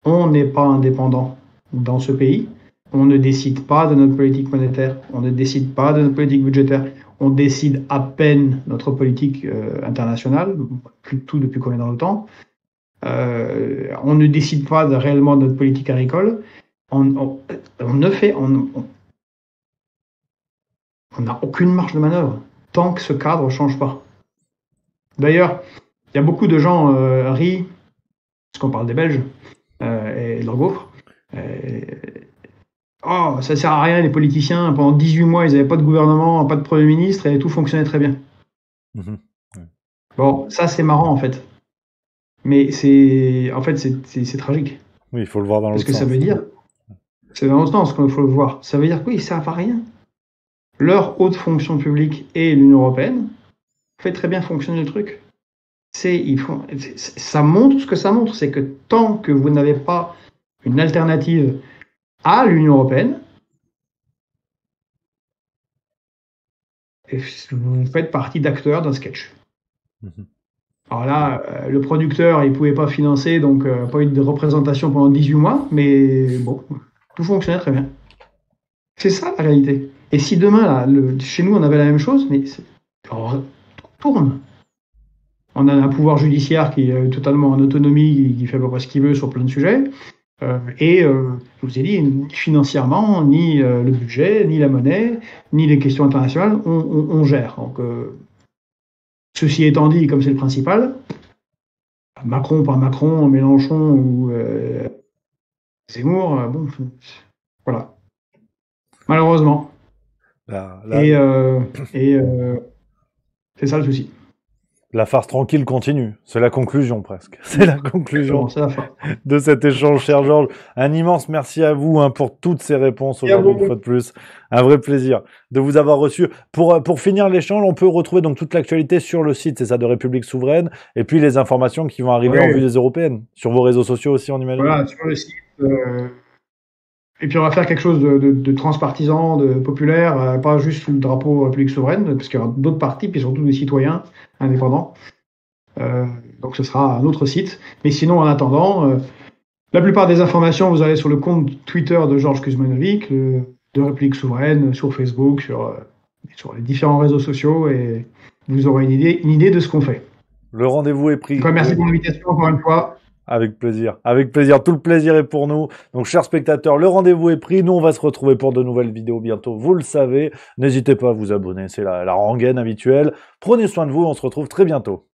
on n'est pas indépendant dans ce pays, on ne décide pas de notre politique monétaire, on ne décide pas de notre politique budgétaire, on décide à peine notre politique internationale, plus tout depuis combien de temps. On ne décide pas réellement de notre politique agricole. On n'a aucune marge de manœuvre. tant que ce cadre ne change pas. D'ailleurs, il y a beaucoup de gens rient, parce qu'on parle des Belges et de leur gaufre. Oh, ça sert à rien, les politiciens, pendant 18 mois, ils n'avaient pas de gouvernement, pas de Premier ministre, et tout fonctionnait très bien. Bon, ça c'est marrant en fait. Mais c'est tragique. Oui, il faut le voir dans l'autre sens. Parce que ça veut dire, c'est dans l'autre sens qu'il faut le voir. Ça veut dire qu'ils ne servent à rien. Leur haute fonction publique et l'Union européenne fait très bien fonctionner le truc. Ça montre ce que ça montre, c'est que tant que vous n'avez pas une alternative à l'Union européenne, vous faites partie d'acteurs d'un sketch. Alors là, le producteur, il ne pouvait pas financer, donc pas eu de représentation pendant 18 mois, mais bon, tout fonctionnait très bien. C'est ça la réalité. Et si demain, là, chez nous, on avait la même chose, mais alors, tout tourne. On a un pouvoir judiciaire qui est totalement en autonomie, qui fait à peu près ce qu'il veut sur plein de sujets. Je vous ai dit, ni financièrement, ni le budget, ni la monnaie, ni les questions internationales, on gère. Donc, ceci étant dit, comme c'est le principal, Macron par Macron, Mélenchon ou Zemmour, bon, voilà. Malheureusement. Et c'est ça le souci. La farce tranquille continue. C'est la conclusion presque. C'est la conclusion de cet échange, cher Georges. Un immense merci à vous pour toutes ces réponses aujourd'hui, une fois de plus. Un vrai plaisir de vous avoir reçu. Pour finir l'échange, on peut retrouver donc toute l'actualité sur le site, c'est ça, de République Souveraine, et puis les informations qui vont arriver en vue des européennes. Sur vos réseaux sociaux aussi, on imagine. Voilà, sur le site. Et puis on va faire quelque chose de transpartisan, de populaire, pas juste sous le drapeau République Souveraine, parce qu'il y aura d'autres partis, puis surtout des citoyens indépendants. Donc ce sera un autre site. Mais sinon, en attendant, la plupart des informations, vous allez sur le compte Twitter de Georges Kuzmanovic, de République Souveraine, sur Facebook, sur les différents réseaux sociaux, et vous aurez une idée de ce qu'on fait. Le rendez-vous est pris. Merci pour l'invitation encore une fois. Avec plaisir, avec plaisir. Tout le plaisir est pour nous. Donc, chers spectateurs, le rendez-vous est pris. Nous, on va se retrouver pour de nouvelles vidéos bientôt. Vous le savez. N'hésitez pas à vous abonner. C'est la rengaine habituelle. Prenez soin de vous. On se retrouve très bientôt.